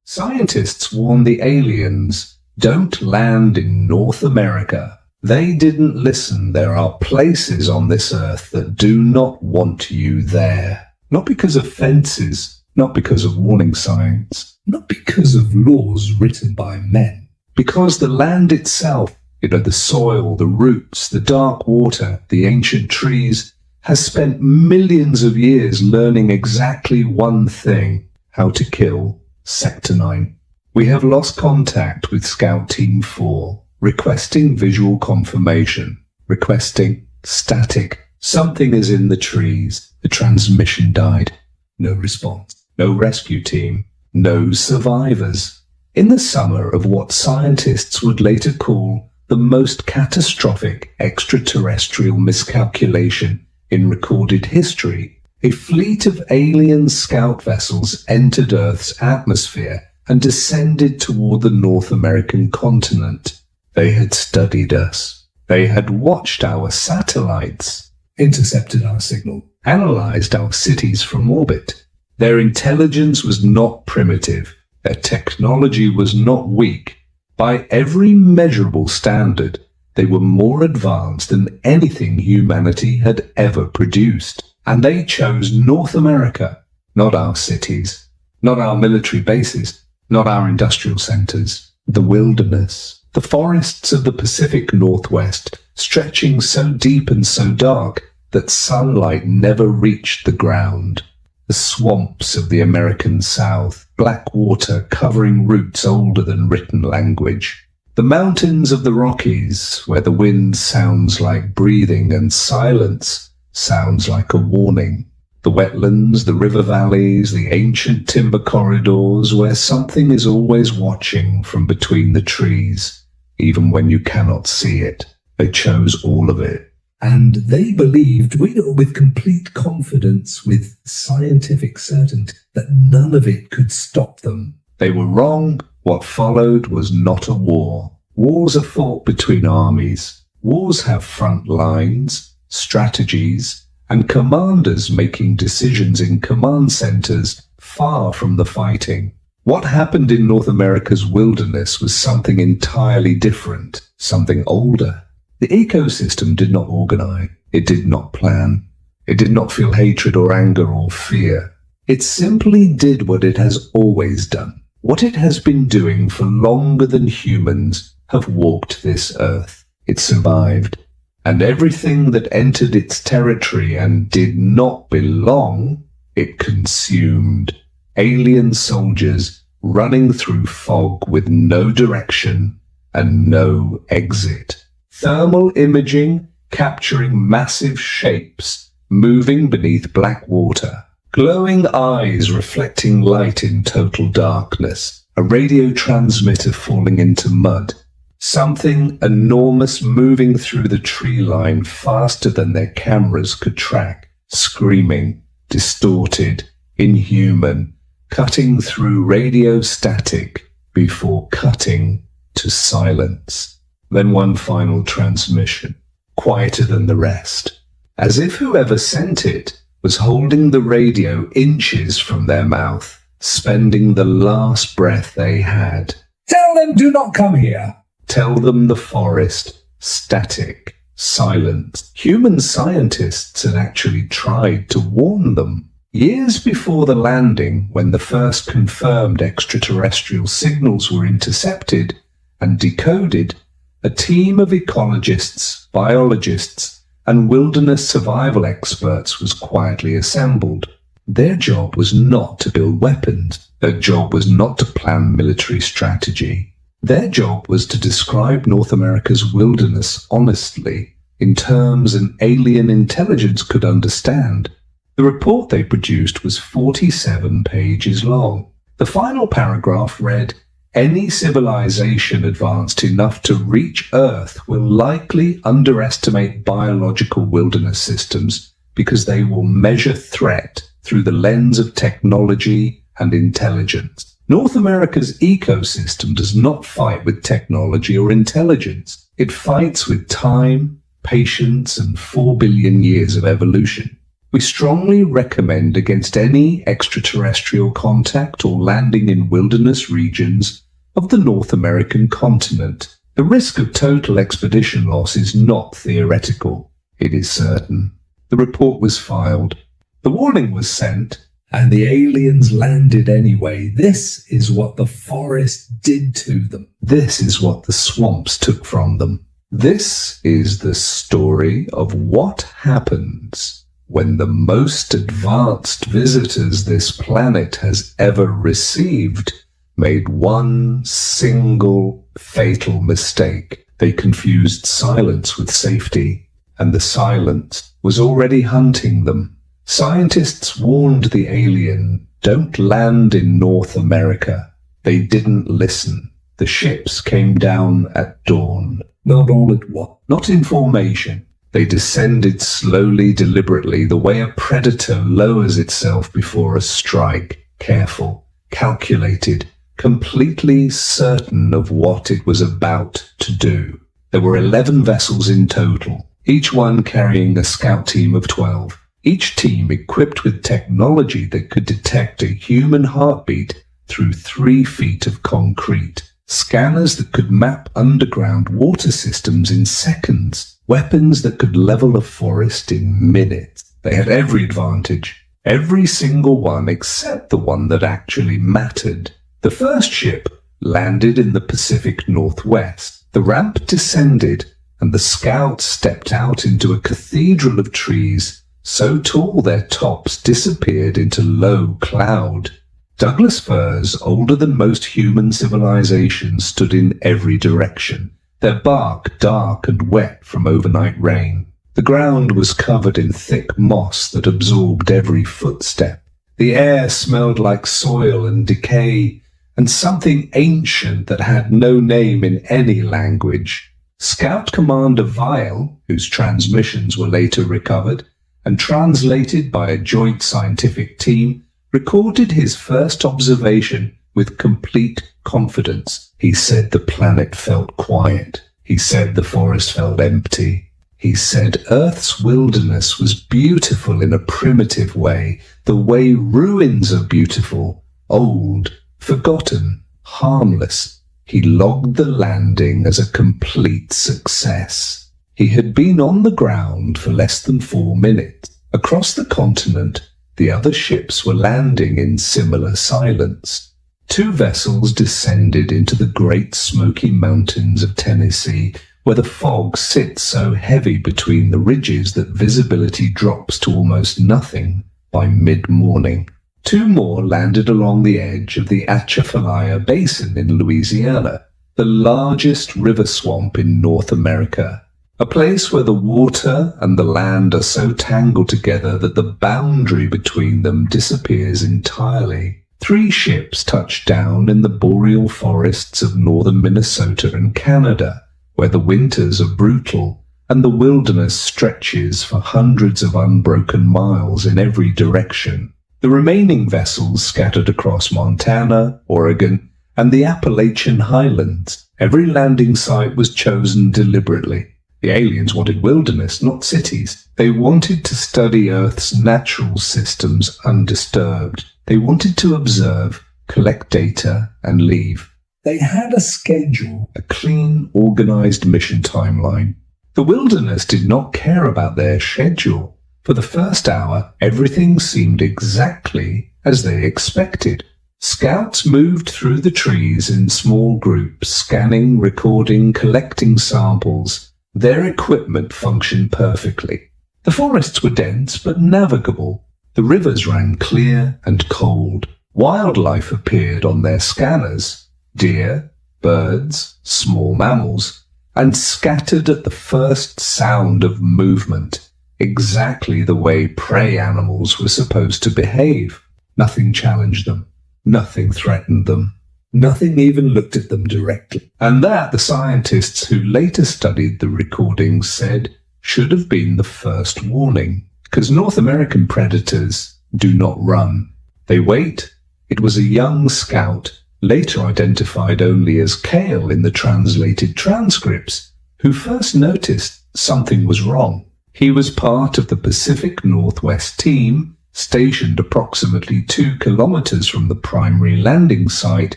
Scientists warn the aliens, don't land in North America. They didn't listen. There are places on this earth that do not want you there. Not because of fences, not because of warning signs, not because of laws written by men. Because the land itself, the soil, the roots, the dark water, the ancient trees, has spent millions of years learning exactly one thing: how to kill. Sector 9. We have lost contact with Scout Team 4, requesting visual confirmation, requesting static. Something is in the trees. The transmission died. No response. No rescue team. No survivors. In the summer of what scientists would later call the most catastrophic extraterrestrial miscalculation in recorded history, a fleet of alien scout vessels entered Earth's atmosphere and descended toward the North American continent. They had studied us. They had watched our satellites, intercepted our signal, analyzed our cities from orbit. Their intelligence was not primitive. Their technology was not weak. By every measurable standard, they were more advanced than anything humanity had ever produced. And they chose North America, not our cities, not our military bases, not our industrial centers, the wilderness, the forests of the Pacific Northwest, stretching so deep and so dark that sunlight never reached the ground, the swamps of the American South, black water covering roots older than written language, the mountains of the Rockies, where the wind sounds like breathing and silence sounds like a warning. The wetlands, the river valleys, the ancient timber corridors where something is always watching from between the trees, even when you cannot see it. They chose all of it. And they believed, with complete confidence, with scientific certainty, that none of it could stop them. They were wrong. What followed was not a war. Wars are fought between armies. Wars have front lines, strategies, and commanders making decisions in command centers far from the fighting. What happened in North America's wilderness was something entirely different, something older. The ecosystem did not organize. It did not plan. It did not feel hatred or anger or fear. It simply did what it has always done, what it has been doing for longer than humans have walked this earth. It survived. And everything that entered its territory and did not belong, it consumed. Alien soldiers running through fog with no direction and no exit. Thermal imaging capturing massive shapes moving beneath black water. Glowing eyes reflecting light in total darkness. A radio transmitter falling into mud. Something enormous moving through the tree line faster than their cameras could track, screaming, distorted, inhuman, cutting through radio static before cutting to silence. Then one final transmission, quieter than the rest, as if whoever sent it was holding the radio inches from their mouth, spending the last breath they had. "Tell them do not come here." Tell them the forest, static, silent. Human scientists had actually tried to warn them. Years before the landing, when the first confirmed extraterrestrial signals were intercepted and decoded, a team of ecologists, biologists, and wilderness survival experts was quietly assembled. Their job was not to build weapons. Their job was not to plan military strategy. Their job was to describe North America's wilderness honestly, in terms an alien intelligence could understand. The report they produced was 47 pages long. The final paragraph read, "Any civilization advanced enough to reach Earth will likely underestimate biological wilderness systems because they will measure threat through the lens of technology and intelligence. North America's ecosystem does not fight with technology or intelligence. It fights with time, patience, and 4 billion years of evolution. We strongly recommend against any extraterrestrial contact or landing in wilderness regions of the North American continent. The risk of total expedition loss is not theoretical. It is certain. The report was filed. The warning was sent, and the aliens landed anyway. This is what the forest did to them. This is what the swamps took from them. This is the story of what happens when the most advanced visitors this planet has ever received made one single fatal mistake. They confused silence with safety, and the silence was already hunting them. Scientists warned the alien, "Don't land in North America." They didn't listen. The ships came down at dawn. Not all at once. Not in formation. They descended slowly, deliberately, the way a predator lowers itself before a strike. Careful, calculated, completely certain of what it was about to do. There were 11 vessels in total, each one carrying a scout team of 12. Each team equipped with technology that could detect a human heartbeat through 3 feet of concrete. Scanners that could map underground water systems in seconds. Weapons that could level a forest in minutes. They had every advantage. Every single one except the one that actually mattered. The first ship landed in the Pacific Northwest. The ramp descended, and the scouts stepped out into a cathedral of trees, so tall their tops disappeared into low cloud. Douglas firs, older than most human civilizations, stood in every direction, their bark dark and wet from overnight rain. The ground was covered in thick moss that absorbed every footstep. The air smelled like soil and decay, and something ancient that had no name in any language. Scout Commander Vile, whose transmissions were later recovered and translated by a joint scientific team, recorded his first observation with complete confidence. He said the planet felt quiet. He said the forest felt empty. He said Earth's wilderness was beautiful in a primitive way, the way ruins are beautiful, old, forgotten, harmless. He logged the landing as a complete success. He had been on the ground for less than 4 minutes. Across the continent, the other ships were landing in similar silence. 2 vessels descended into the Great Smoky Mountains of Tennessee, where the fog sits so heavy between the ridges that visibility drops to almost nothing by mid-morning. 2 more landed along the edge of the Atchafalaya Basin in Louisiana, the largest river swamp in North America. A place where the water and the land are so tangled together that the boundary between them disappears entirely. 3 ships touched down in the boreal forests of northern Minnesota and Canada, where the winters are brutal and the wilderness stretches for hundreds of unbroken miles in every direction. The remaining vessels scattered across Montana, Oregon, and the Appalachian Highlands. Every landing site was chosen deliberately. The aliens wanted wilderness, not cities. They wanted to study Earth's natural systems undisturbed. They wanted to observe, collect data, and leave. They had a schedule, a clean, organized mission timeline. The wilderness did not care about their schedule. For the first hour, everything seemed exactly as they expected. Scouts moved through the trees in small groups, scanning, recording, collecting samples. Their equipment functioned perfectly. The forests were dense but navigable. The rivers ran clear and cold. Wildlife appeared on their scanners. Deer, birds, small mammals, and scattered at the first sound of movement, exactly the way prey animals were supposed to behave. Nothing challenged them. Nothing threatened them. Nothing even looked at them directly. And that, the scientists who later studied the recordings said, should have been the first warning. Because North American predators do not run. They wait. It was a young scout, later identified only as Kale in the translated transcripts, who first noticed something was wrong. He was part of the Pacific Northwest team, stationed approximately 2 kilometers from the primary landing site,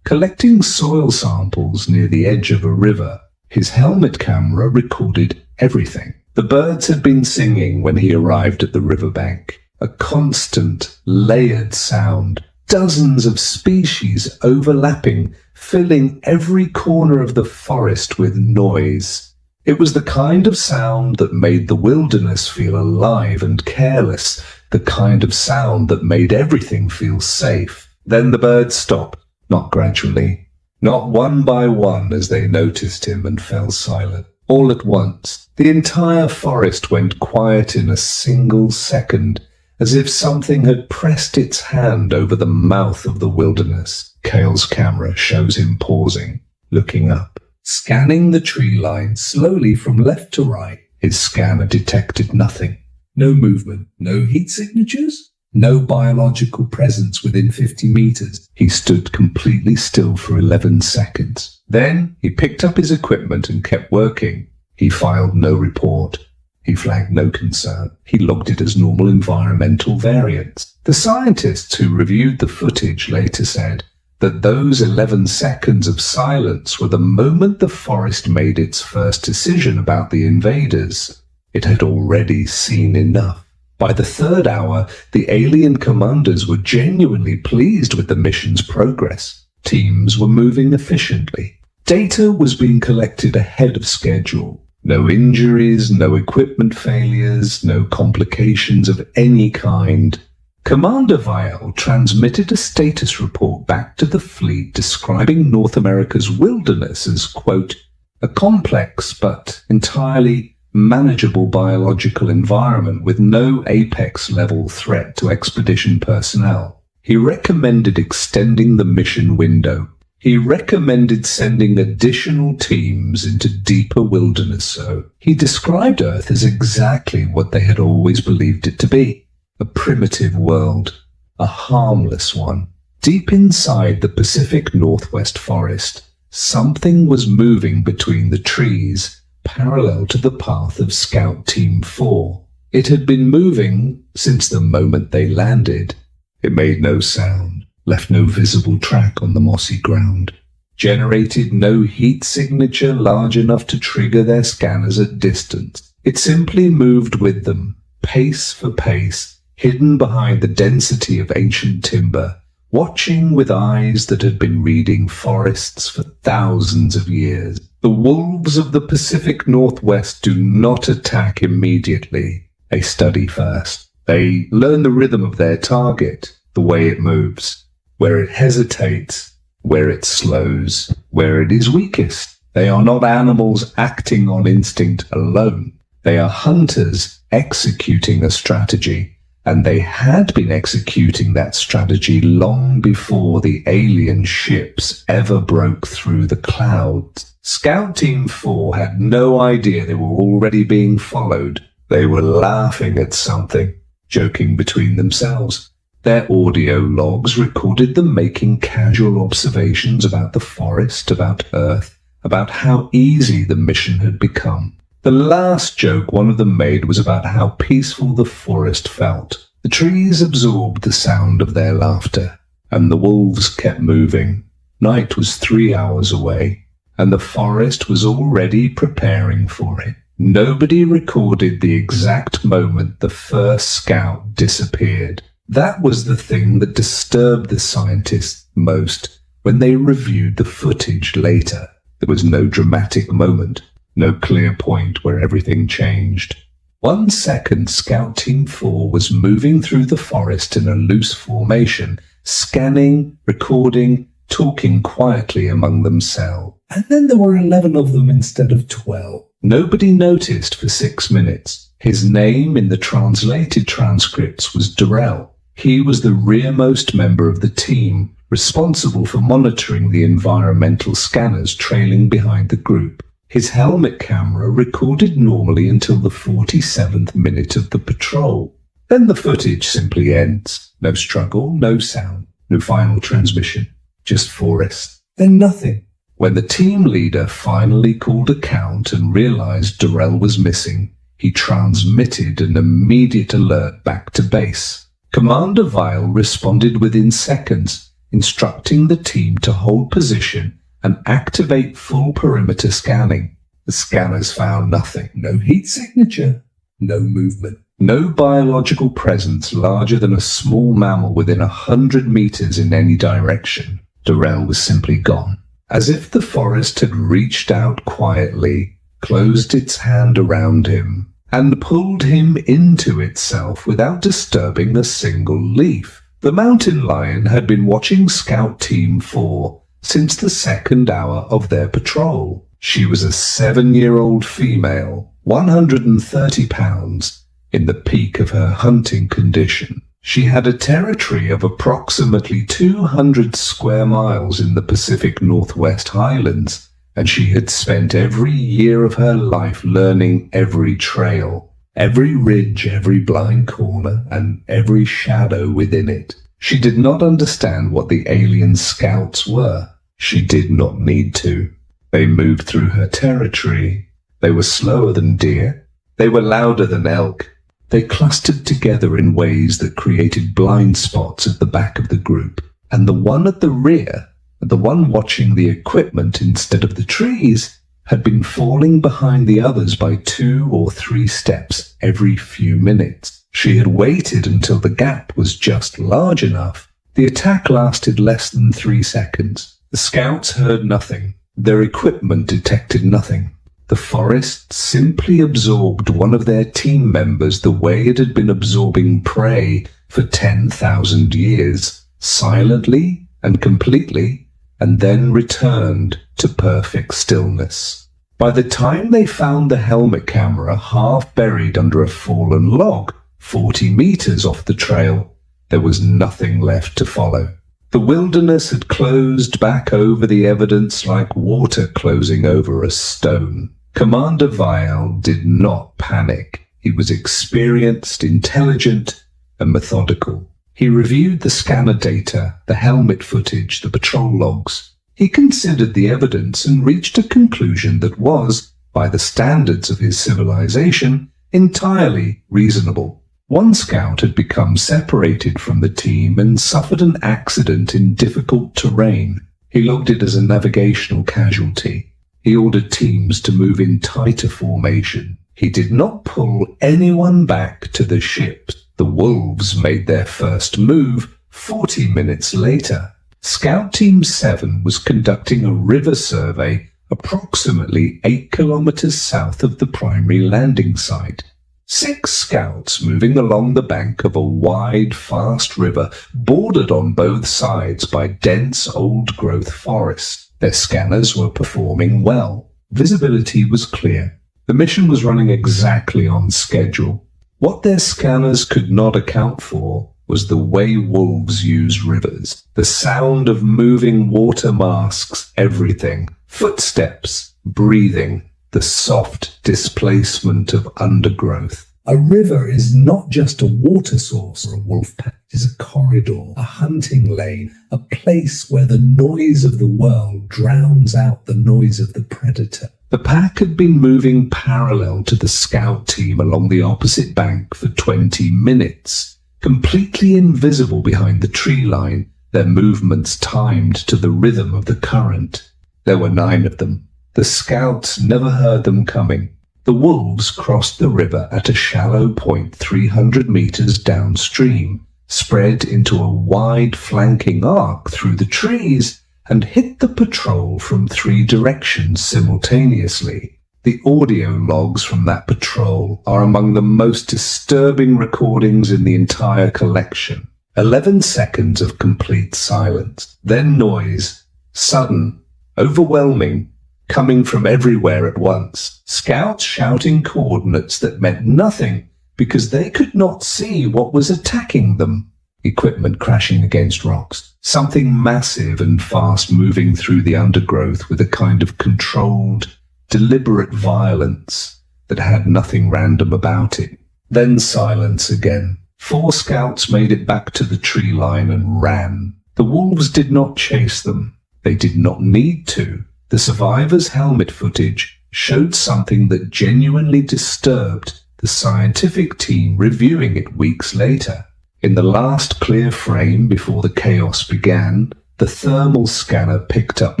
collecting soil samples near the edge of a river. His helmet camera recorded everything. The birds had been singing when he arrived at the riverbank. A constant, layered sound. Dozens of species overlapping, filling every corner of the forest with noise. It was the kind of sound that made the wilderness feel alive and careless, the kind of sound that made everything feel safe. Then the birds stopped, not gradually, not one by one as they noticed him and fell silent. All at once, the entire forest went quiet in a single second, as if something had pressed its hand over the mouth of the wilderness. Cale's camera shows him pausing, looking up, scanning the tree line slowly from left to right. His scanner detected nothing. No movement, no heat signatures, no biological presence within 50 meters. He stood completely still for 11 seconds. Then he picked up his equipment and kept working. He filed no report. He flagged no concern. He logged it as normal environmental variance. The scientists who reviewed the footage later said that those 11 seconds of silence were the moment the forest made its first decision about the invaders. It had already seen enough. By the third hour, the alien commanders were genuinely pleased with the mission's progress. Teams were moving efficiently. Data was being collected ahead of schedule. No injuries, no equipment failures, no complications of any kind. Commander Vial transmitted a status report back to the fleet describing North America's wilderness as, quote, a complex but entirely manageable biological environment with no apex-level threat to expedition personnel. He recommended extending the mission window. He recommended sending additional teams into deeper wilderness. So he described Earth as exactly what they had always believed it to be. A primitive world. A harmless one. Deep inside the Pacific Northwest forest, something was moving between the trees, parallel to the path of Scout Team 4. It had been moving since the moment they landed. It made no sound, left no visible track on the mossy ground, generated no heat signature large enough to trigger their scanners at distance. It simply moved with them, pace for pace, hidden behind the density of ancient timber, watching with eyes that had been reading forests for thousands of years. The wolves of the Pacific Northwest do not attack immediately. They study first. They learn the rhythm of their target, the way it moves, where it hesitates, where it slows, where it is weakest. They are not animals acting on instinct alone. They are hunters executing a strategy, and they had been executing that strategy long before the alien ships ever broke through the clouds. Scout Team 4 had no idea they were already being followed. They were laughing at something, joking between themselves. Their audio logs recorded them making casual observations about the forest, about Earth, about how easy the mission had become. The last joke one of them made was about how peaceful the forest felt. The trees absorbed the sound of their laughter, and the wolves kept moving. Night was 3 hours away, and the forest was already preparing for it. Nobody recorded the exact moment the first scout disappeared. That was the thing that disturbed the scientists most when they reviewed the footage later. There was no dramatic moment, no clear point where everything changed. 1 second, Scout Team 4 was moving through the forest in a loose formation, scanning, recording, talking quietly among themselves. And then there were 11 of them instead of 12. Nobody noticed for 6 minutes. His name in the translated transcripts was Durrell. He was the rearmost member of the team, responsible for monitoring the environmental scanners trailing behind the group. His helmet camera recorded normally until the 47th minute of the patrol. Then the footage simply ends. No struggle, no sound, no final transmission, just forest. Then nothing. When the team leader finally called a count and realized Durrell was missing, He transmitted an immediate alert back to base. Commander Vile responded within seconds, instructing the team to hold position and activate full perimeter scanning. The scanners found nothing. No heat signature, no movement, no biological presence larger than a small mammal within 100 meters in any direction. Durrell was simply gone. As if the forest had reached out quietly, closed its hand around him, and pulled him into itself without disturbing a single leaf. The mountain lion had been watching Scout Team 4 since the second hour of their patrol. She was a 7-year-old female, 130 pounds, in the peak of her hunting condition. She had a territory of approximately 200 square miles in the Pacific Northwest Highlands, and she had spent every year of her life learning every trail, every ridge, every blind corner, and every shadow within it. She did not understand what the alien scouts were. She did not need to. They moved through her territory. They were slower than deer. They were louder than elk. They clustered together in ways that created blind spots at the back of the group, and the one at the rear, the one watching the equipment instead of the trees, had been falling behind the others by 2 or 3 steps every few minutes. She had waited until the gap was just large enough. The attack lasted less than 3 seconds. The scouts heard nothing. Their equipment detected nothing. The forest simply absorbed one of their team members the way it had been absorbing prey for 10,000 years, silently and completely, and then returned to perfect stillness. By the time they found the helmet camera half buried under a fallen log, 40 meters off the trail, there was nothing left to follow. The wilderness had closed back over the evidence like water closing over a stone. Commander Vile did not panic. He was experienced, intelligent, and methodical. He reviewed the scanner data, the helmet footage, the patrol logs. He considered the evidence and reached a conclusion that was, by the standards of his civilization, entirely reasonable. One scout had become separated from the team and suffered an accident in difficult terrain. He logged it as a navigational casualty. He ordered teams to move in tighter formation. He did not pull anyone back to the ship. The wolves made their first move 40 minutes later. Scout Team 7 was conducting a river survey approximately 8 kilometers south of the primary landing site. 6 scouts moving along the bank of a wide, fast river bordered on both sides by dense old-growth forest. Their scanners were performing well. Visibility was clear. The mission was running exactly on schedule. What their scanners could not account for was the way wolves use rivers. The sound of moving water masks everything. Footsteps, breathing, the soft displacement of undergrowth. A river is not just a water source or a wolf pack. It is a corridor, a hunting lane, a place where the noise of the world drowns out the noise of the predator. The pack had been moving parallel to the scout team along the opposite bank for 20 minutes, completely invisible behind the tree line, their movements timed to the rhythm of the current. There were 9 of them. The scouts never heard them coming. The wolves crossed the river at a shallow point 300 meters downstream, spread into a wide flanking arc through the trees, and hit the patrol from 3 directions simultaneously. The audio logs from that patrol are among the most disturbing recordings in the entire collection. 11 seconds of complete silence, then noise, sudden, overwhelming, coming from everywhere at once. Scouts shouting coordinates that meant nothing because they could not see what was attacking them. Equipment crashing against rocks. Something massive and fast moving through the undergrowth with a kind of controlled, deliberate violence that had nothing random about it. Then silence again. 4 scouts made it back to the tree line and ran. The wolves did not chase them. They did not need to. The survivors' helmet footage showed something that genuinely disturbed the scientific team reviewing it weeks later. In the last clear frame before the chaos began, the thermal scanner picked up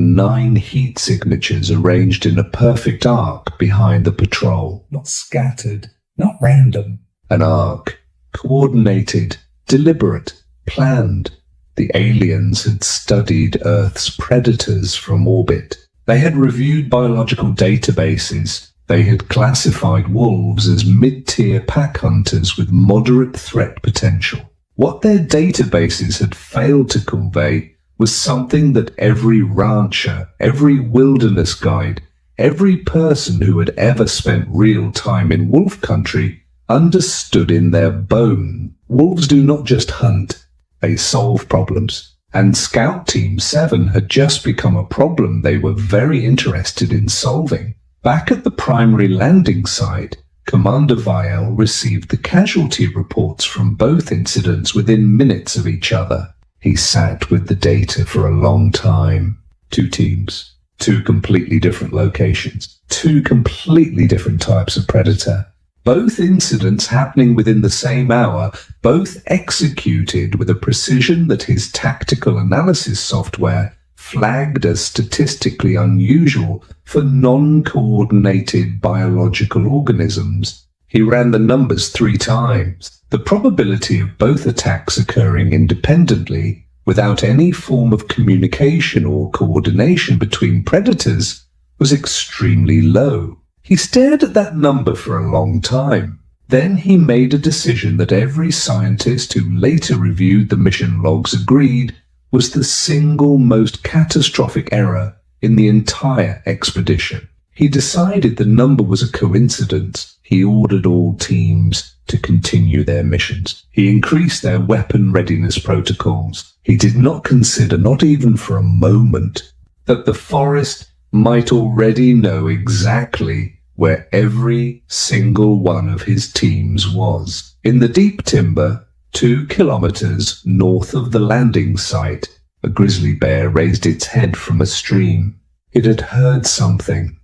9 heat signatures arranged in a perfect arc behind the patrol. Not scattered, not random. An arc. Coordinated, deliberate, planned. The aliens had studied Earth's predators from orbit. They had reviewed biological databases. They had classified wolves as mid-tier pack hunters with moderate threat potential. What their databases had failed to convey was something that every rancher, every wilderness guide, every person who had ever spent real time in wolf country understood in their bone. Wolves do not just hunt, they solve problems. And Scout Team 7 had just become a problem they were very interested in solving. Back at the primary landing site, Commander Vial received the casualty reports from both incidents within minutes of each other. He sat with the data for a long time. 2 teams, 2 completely different locations, 2 completely different types of predator. Both incidents happening within the same hour, both executed with a precision that his tactical analysis software flagged as statistically unusual for non-coordinated biological organisms. He ran the numbers 3 times. The probability of both attacks occurring independently, without any form of communication or coordination between predators, was extremely low. He stared at that number for a long time. Then he made a decision that every scientist who later reviewed the mission logs agreed was the single most catastrophic error in the entire expedition. He decided the number was a coincidence. He ordered all teams to continue their missions. He increased their weapon readiness protocols. He did not consider, not even for a moment, that the forest might already know exactly where every single one of his teams was. In the deep timber, 2 kilometers north of the landing site, a grizzly bear raised its head from a stream. It had heard something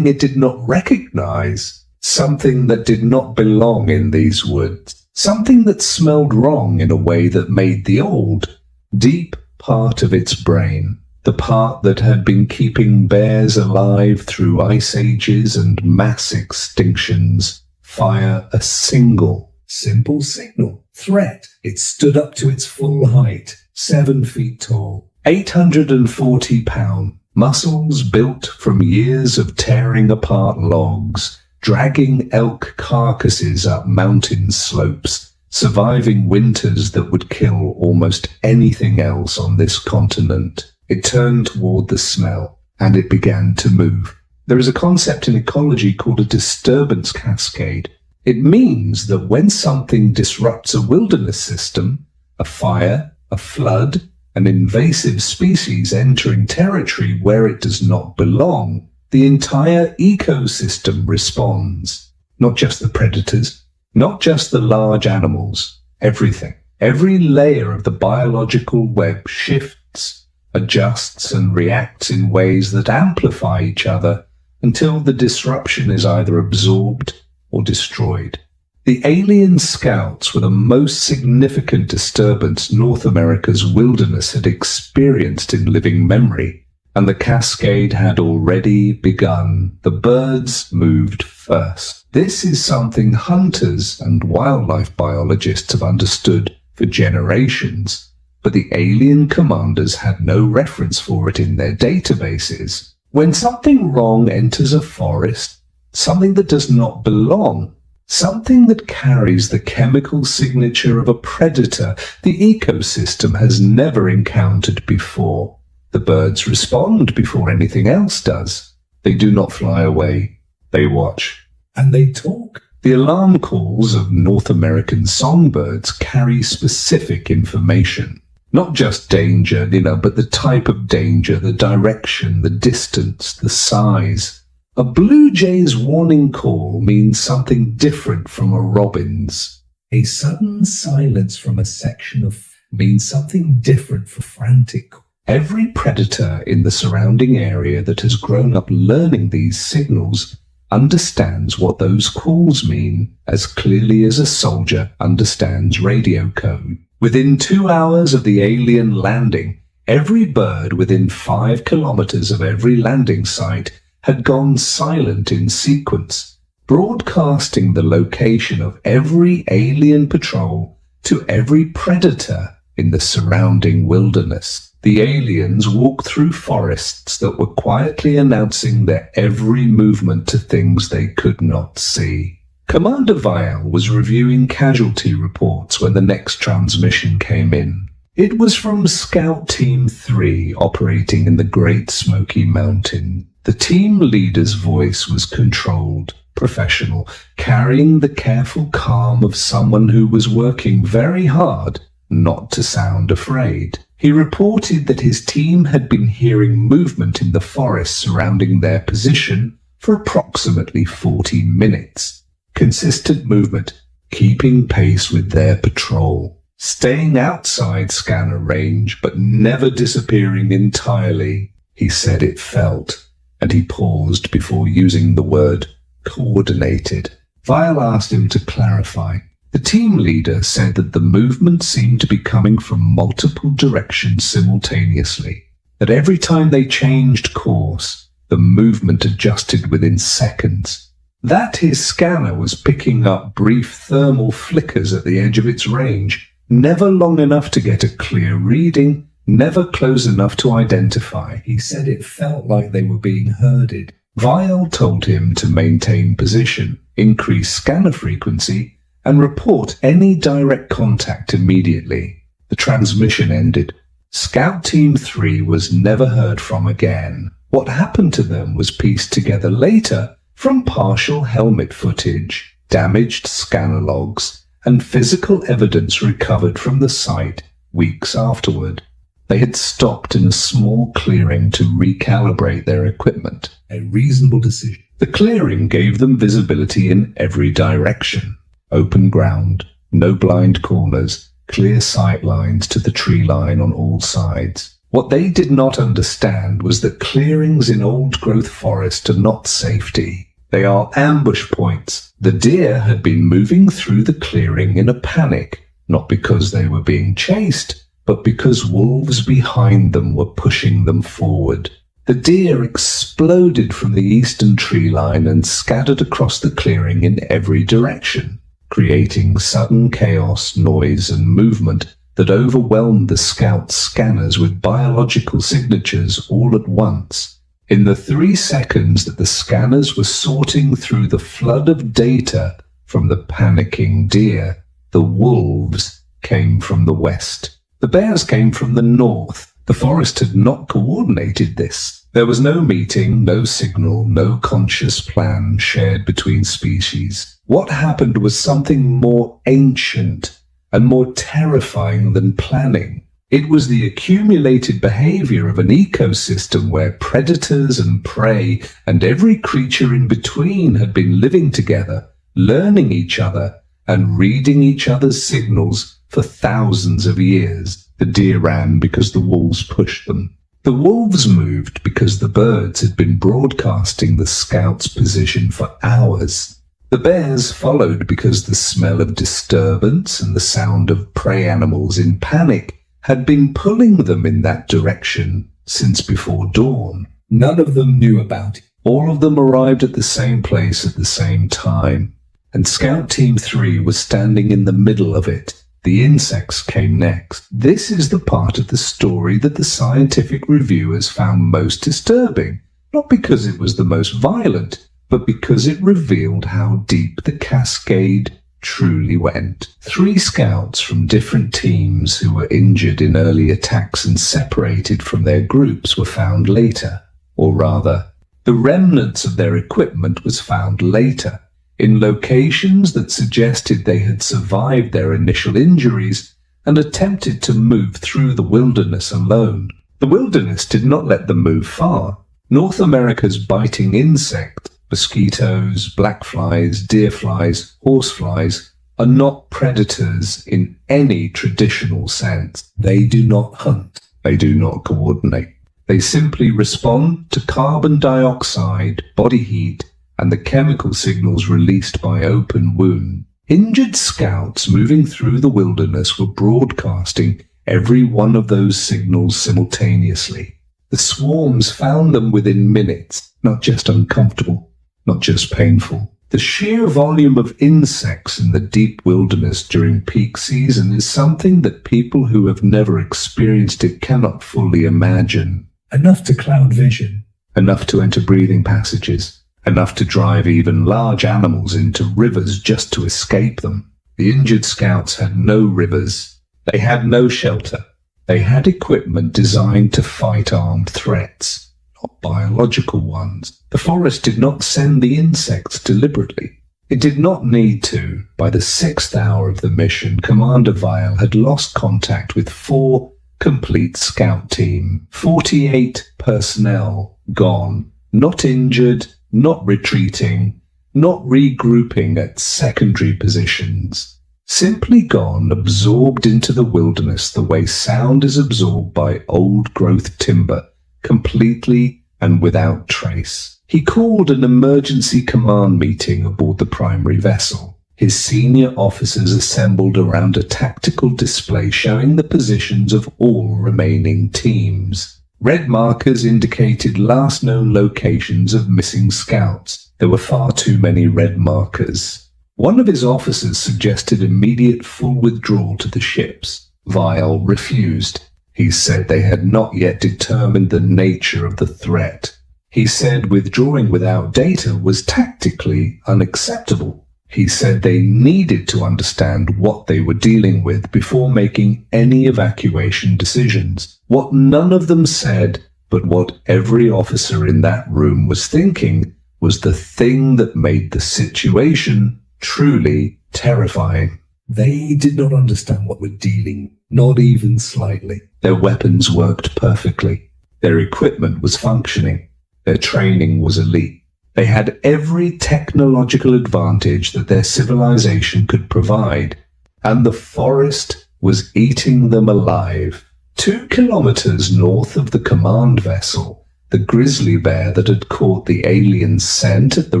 it did not recognize, something that did not belong in these woods, something that smelled wrong in a way that made the old, deep part of its brain, the part that had been keeping bears alive through ice ages and mass extinctions, fire a simple signal. Threat. It stood up to its full height, 7 feet tall, 840 pounds, muscles built from years of tearing apart logs, dragging elk carcasses up mountain slopes, surviving winters that would kill almost anything else on this continent. It turned toward the smell, and it began to move. There is a concept in ecology called a disturbance cascade. It means that when something disrupts a wilderness system, a fire, a flood, an invasive species entering territory where it does not belong, the entire ecosystem responds. Not just the predators, not just the large animals, everything. Every layer of the biological web shifts, adjusts and reacts in ways that amplify each other until the disruption is either absorbed or destroyed. The alien scouts were the most significant disturbance North America's wilderness had experienced in living memory, and the cascade had already begun. The birds moved first. This is something hunters and wildlife biologists have understood for generations, but the alien commanders had no reference for it in their databases. When something wrong enters a forest, something that does not belong, something that carries the chemical signature of a predator the ecosystem has never encountered before, the birds respond before anything else does. They do not fly away. They watch. And they talk. The alarm calls of North American songbirds carry specific information. Not just danger, but the type of danger, the direction, the distance, the size. A blue jay's warning call means something different from a robin's. A sudden silence from a section of means something different for frantic. Every predator in the surrounding area that has grown up learning these signals understands what those calls mean as clearly as a soldier understands radio code. Within 2 hours of the alien landing, every bird within 5 kilometers of every landing site had gone silent in sequence, broadcasting the location of every alien patrol to every predator in the surrounding wilderness. The aliens walked through forests that were quietly announcing their every movement to things they could not see. Commander Vial was reviewing casualty reports when the next transmission came in. It was from Scout Team 3 operating in the Great Smoky Mountain. The team leader's voice was controlled, professional, carrying the careful calm of someone who was working very hard not to sound afraid. He reported that his team had been hearing movement in the forest surrounding their position for approximately 40 minutes. Consistent movement, keeping pace with their patrol, staying outside scanner range but never disappearing entirely. He said it felt, and he paused before using the word coordinated. Vial asked him to clarify. The team leader said that the movement seemed to be coming from multiple directions simultaneously, that every time they changed course, the movement adjusted within seconds, that his scanner was picking up brief thermal flickers at the edge of its range, never long enough to get a clear reading, never close enough to identify. He said it felt like they were being herded. Vial told him to maintain position, increase scanner frequency, and report any direct contact immediately. The transmission ended. Scout Team 3 was never heard from again. What happened to them was pieced together later from partial helmet footage, damaged scanner logs, and physical evidence recovered from the site weeks afterward. They had stopped in a small clearing to recalibrate their equipment, a reasonable decision. The clearing gave them visibility in every direction. Open ground, no blind corners, clear sight lines to the tree line on all sides. What they did not understand was that clearings in old-growth forest are not safety. They are ambush points. The deer had been moving through the clearing in a panic, not because they were being chased, but because wolves behind them were pushing them forward. The deer exploded from the eastern tree line and scattered across the clearing in every direction, creating sudden chaos, noise, and movement that overwhelmed the scout scanners with biological signatures all at once. In the 3 seconds that the scanners were sorting through the flood of data from the panicking deer, the wolves came from the west. The bears came from the north. The forest had not coordinated this. There was no meeting, no signal, no conscious plan shared between species. What happened was something more ancient and more terrifying than planning. It was the accumulated behavior of an ecosystem where predators and prey and every creature in between had been living together, learning each other, and reading each other's signals for thousands of years. The deer ran because the wolves pushed them. The wolves moved because the birds had been broadcasting the scout's position for hours. The bears followed because the smell of disturbance and the sound of prey animals in panic had been pulling them in that direction since before dawn. None of them knew about it. All of them arrived at the same place at the same time, and Scout Team 3 was standing in the middle of it. The insects came next. This is the part of the story that the scientific reviewers found most disturbing, not because it was the most violent, but because it revealed how deep the cascade truly went. 3 scouts from different teams who were injured in early attacks and separated from their groups were found later, or rather, the remnants of their equipment was found later, in locations that suggested they had survived their initial injuries and attempted to move through the wilderness alone. The wilderness did not let them move far. North America's biting insect, mosquitoes, black flies, deer flies, horse flies, are not predators in any traditional sense. They do not hunt. They do not coordinate. They simply respond to carbon dioxide, body heat, and the chemical signals released by open wound. Injured scouts moving through the wilderness were broadcasting every one of those signals simultaneously. The swarms found them within minutes, not just uncomfortable, not just painful. The sheer volume of insects in the deep wilderness during peak season is something that people who have never experienced it cannot fully imagine. Enough to cloud vision. Enough to enter breathing passages. Enough to drive even large animals into rivers just to escape them. The injured scouts had no rivers. They had no shelter. They had equipment designed to fight armed threats, not biological ones. The forest did not send the insects deliberately. It did not need to. By the 6th hour of the mission, Commander Vile had lost contact with 4 complete scout team. 48 personnel gone, not injured, not retreating, not regrouping at secondary positions. Simply gone, absorbed into the wilderness the way sound is absorbed by old-growth timber, completely and without trace. He called an emergency command meeting aboard the primary vessel. His senior officers assembled around a tactical display showing the positions of all remaining teams. Red markers indicated last known locations of missing scouts. There were far too many red markers. One of his officers suggested immediate full withdrawal to the ships. Vile refused. He said they had not yet determined the nature of the threat. He said withdrawing without data was tactically unacceptable. He said they needed to understand what they were dealing with before making any evacuation decisions. What none of them said, but what every officer in that room was thinking, was the thing that made the situation truly terrifying. They did not understand what we're dealing, not even slightly. Their weapons worked perfectly. Their equipment was functioning. Their training was elite. They had every technological advantage that their civilization could provide, and the forest was eating them alive. 2 kilometers north of the command vessel, the grizzly bear that had caught the alien scent at the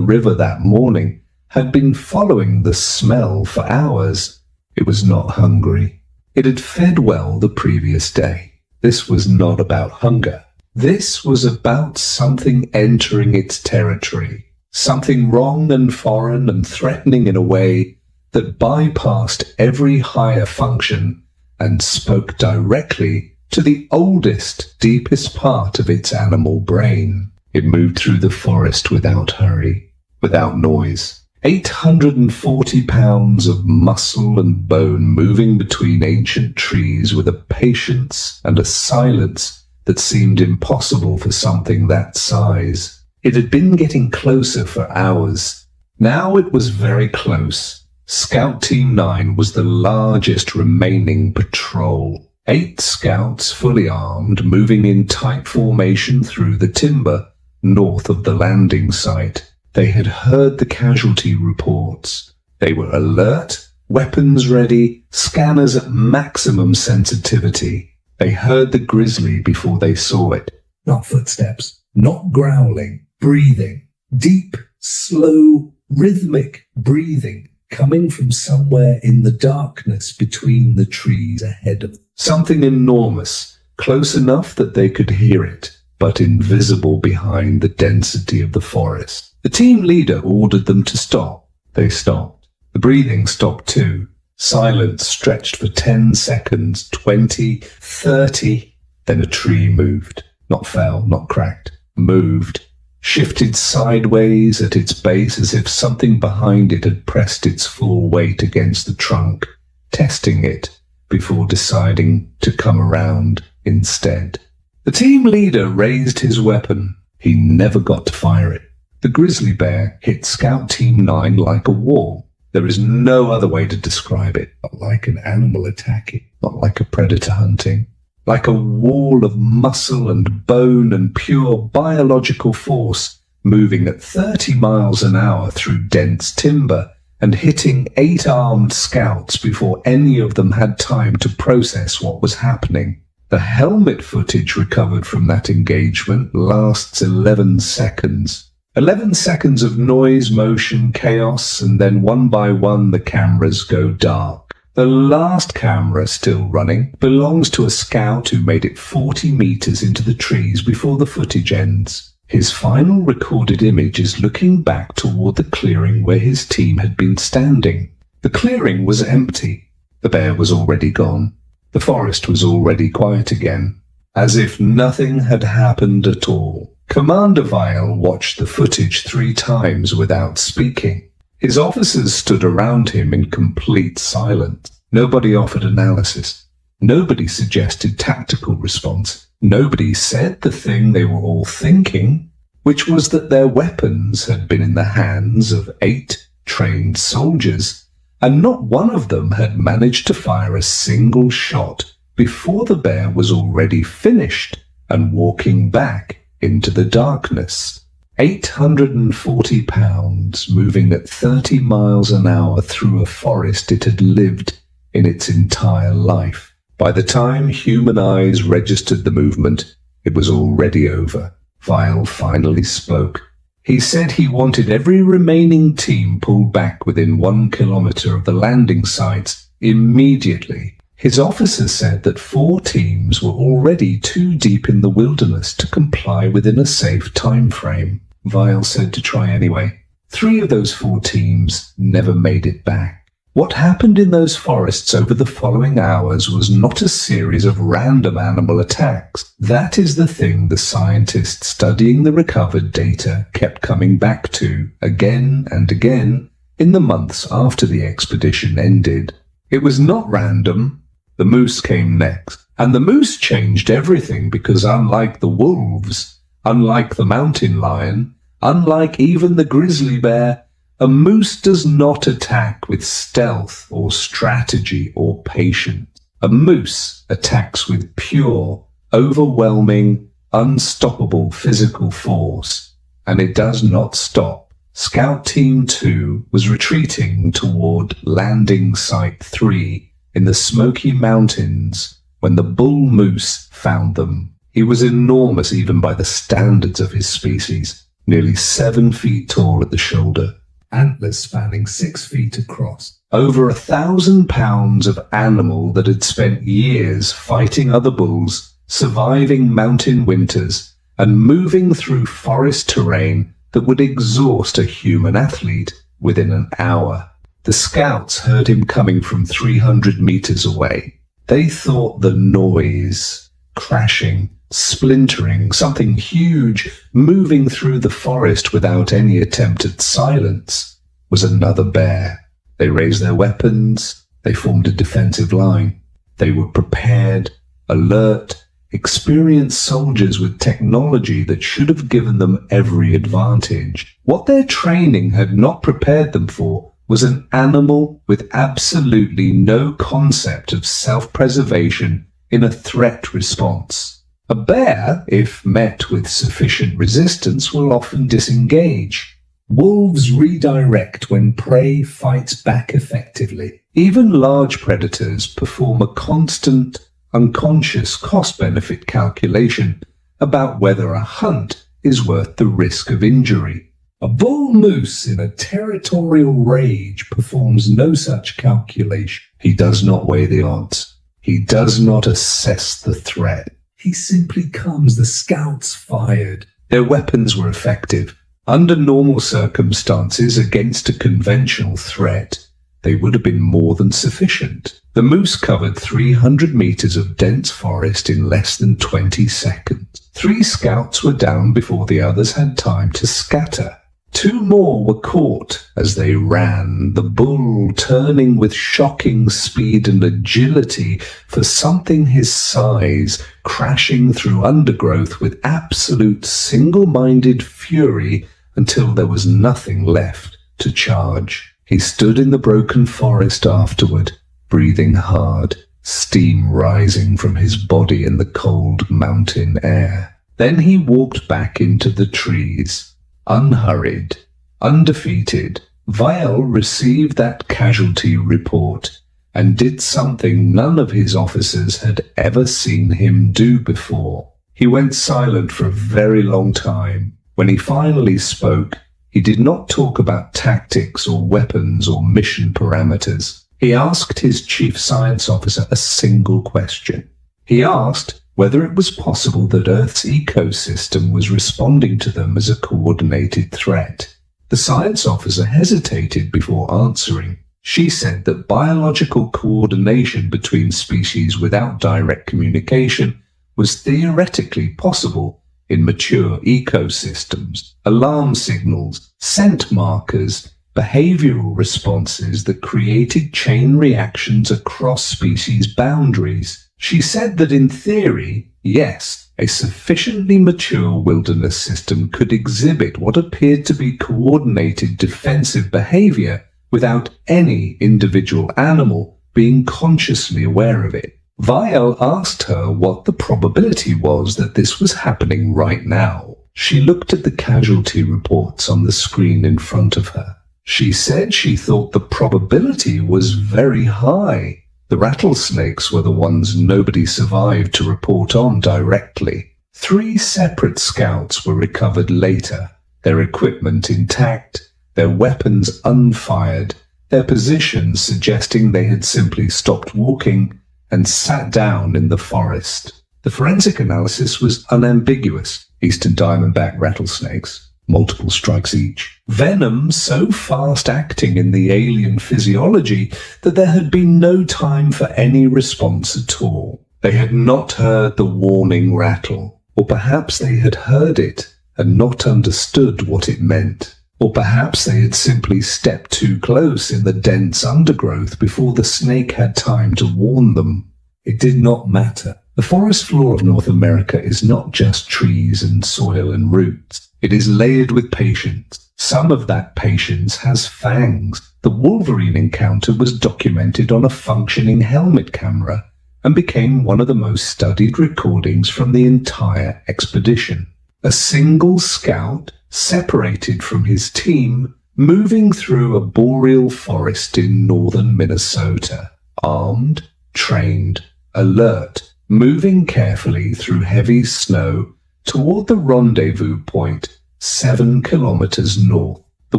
river that morning had been following the smell for hours. It was not hungry. It had fed well the previous day. This was not about hunger. This was about something entering its territory, something wrong and foreign and threatening in a way that bypassed every higher function and spoke directly to the oldest, deepest part of its animal brain. It moved through the forest without hurry, without noise. 840 pounds of muscle and bone moving between ancient trees with a patience and a silence that seemed impossible for something that size. It had been getting closer for hours. Now it was very close. Scout Team 9 was the largest remaining patrol. 8 scouts, fully armed, moving in tight formation through the timber north of the landing site. They had heard the casualty reports. They were alert, weapons ready, scanners at maximum sensitivity. They heard the grizzly before they saw it. Not footsteps, not growling, breathing. Deep, slow, rhythmic breathing coming from somewhere in the darkness between the trees ahead of them. Something enormous, close enough that they could hear it, but invisible behind the density of the forest. The team leader ordered them to stop. They stopped. The breathing stopped too. Silence stretched for 10 seconds, 20, 30. Then a tree moved. Not fell, not cracked. Moved. Shifted sideways at its base as if something behind it had pressed its full weight against the trunk, testing it before deciding to come around instead. The team leader raised his weapon. He never got to fire it. The grizzly bear hit Scout Team 9 like a wall. There is no other way to describe it. Not like an animal attacking, not like a predator hunting. Like a wall of muscle and bone and pure biological force moving at 30 miles an hour through dense timber and hitting 8 armed scouts before any of them had time to process what was happening. The helmet footage recovered from that engagement lasts 11 seconds. 11 seconds of noise, motion, chaos, and then one by one the cameras go dark. The last camera still running belongs to a scout who made it 40 meters into the trees before the footage ends. His final recorded image is looking back toward the clearing where his team had been standing. The clearing was empty. The bear was already gone. The forest was already quiet again, as if nothing had happened at all. Commander Weil watched the footage 3 times without speaking. His officers stood around him in complete silence. Nobody offered analysis. Nobody suggested tactical response. Nobody said the thing they were all thinking, which was that their weapons had been in the hands of 8 trained soldiers, and not one of them had managed to fire a single shot before the bear was already finished and walking back into the darkness. 840 pounds moving at 30 miles an hour through a forest it had lived in its entire life. By the time human eyes registered the movement, it was already over. Weil finally spoke. He said he wanted every remaining team pulled back within 1 kilometer of the landing sites immediately. His officers said that 4 teams were already too deep in the wilderness to comply within a safe time frame. Weil said to try anyway. 3 of those 4 teams never made it back. What happened in those forests over the following hours was not a series of random animal attacks. That is the thing the scientists studying the recovered data kept coming back to again and again in the months after the expedition ended. It was not random. The moose came next, and the moose changed everything because unlike the wolves, unlike the mountain lion, unlike even the grizzly bear, a moose does not attack with stealth or strategy or patience. A moose attacks with pure, overwhelming, unstoppable physical force, and it does not stop. Scout Team 2 was retreating toward Landing Site 3 in the Smoky Mountains when the bull moose found them. He was enormous even by the standards of his species, nearly 7 feet tall at the shoulder, antlers spanning 6 feet across. Over 1,000 pounds of animal that had spent years fighting other bulls, surviving mountain winters, and moving through forest terrain that would exhaust a human athlete within an hour. The scouts heard him coming from 300 meters away. They thought the noise, crashing, splintering, something huge moving through the forest without any attempt at silence, was another bear. They raised their weapons. They formed a defensive line. They were prepared, alert, experienced soldiers with technology that should have given them every advantage. What their training had not prepared them for was an animal with absolutely no concept of self-preservation in a threat response. A bear, if met with sufficient resistance, will often disengage. Wolves redirect when prey fights back effectively. Even large predators perform a constant, unconscious cost-benefit calculation about whether a hunt is worth the risk of injury. A bull moose in a territorial rage performs no such calculation. He does not weigh the odds. He does not assess the threat. He simply comes. The scouts fired. Their weapons were effective. Under normal circumstances, against a conventional threat, they would have been more than sufficient. The moose covered 300 meters of dense forest in less than 20 seconds. 3 scouts were down before the others had time to scatter. 2 more were caught as they ran, the bull turning with shocking speed and agility for something his size, crashing through undergrowth with absolute single-minded fury until there was nothing left to charge. He stood in the broken forest afterward, breathing hard, steam rising from his body in the cold mountain air. Then he walked back into the trees. Unhurried, undefeated, Weil received that casualty report and did something none of his officers had ever seen him do before. He went silent for a very long time. When he finally spoke, he did not talk about tactics or weapons or mission parameters. He asked his chief science officer a single question. He asked whether it was possible that Earth's ecosystem was responding to them as a coordinated threat. The science officer hesitated before answering. She said that biological coordination between species without direct communication was theoretically possible in mature ecosystems. Alarm signals, scent markers, behavioral responses that created chain reactions across species boundaries. She said that in theory, yes, a sufficiently mature wilderness system could exhibit what appeared to be coordinated defensive behavior without any individual animal being consciously aware of it. Vial asked her what the probability was that this was happening right now. She looked at the casualty reports on the screen in front of her. She said she thought the probability was very high. The rattlesnakes were the ones nobody survived to report on directly. 3 separate scouts were recovered later, their equipment intact, their weapons unfired, their positions suggesting they had simply stopped walking and sat down in the forest. The forensic analysis was unambiguous. Eastern diamondback rattlesnakes, multiple strikes each. Venom so fast-acting in the alien physiology that there had been no time for any response at all. They had not heard the warning rattle, or perhaps they had heard it and not understood what it meant. Or perhaps they had simply stepped too close in the dense undergrowth before the snake had time to warn them. It did not matter. The forest floor of North America is not just trees and soil and roots. It is layered with patience. Some of that patience has fangs. The Wolverine encounter was documented on a functioning helmet camera and became one of the most studied recordings from the entire expedition. A single scout separated from his team, moving through a boreal forest in northern Minnesota, armed, trained, alert, moving carefully through heavy snow toward the rendezvous point 7 kilometers north. The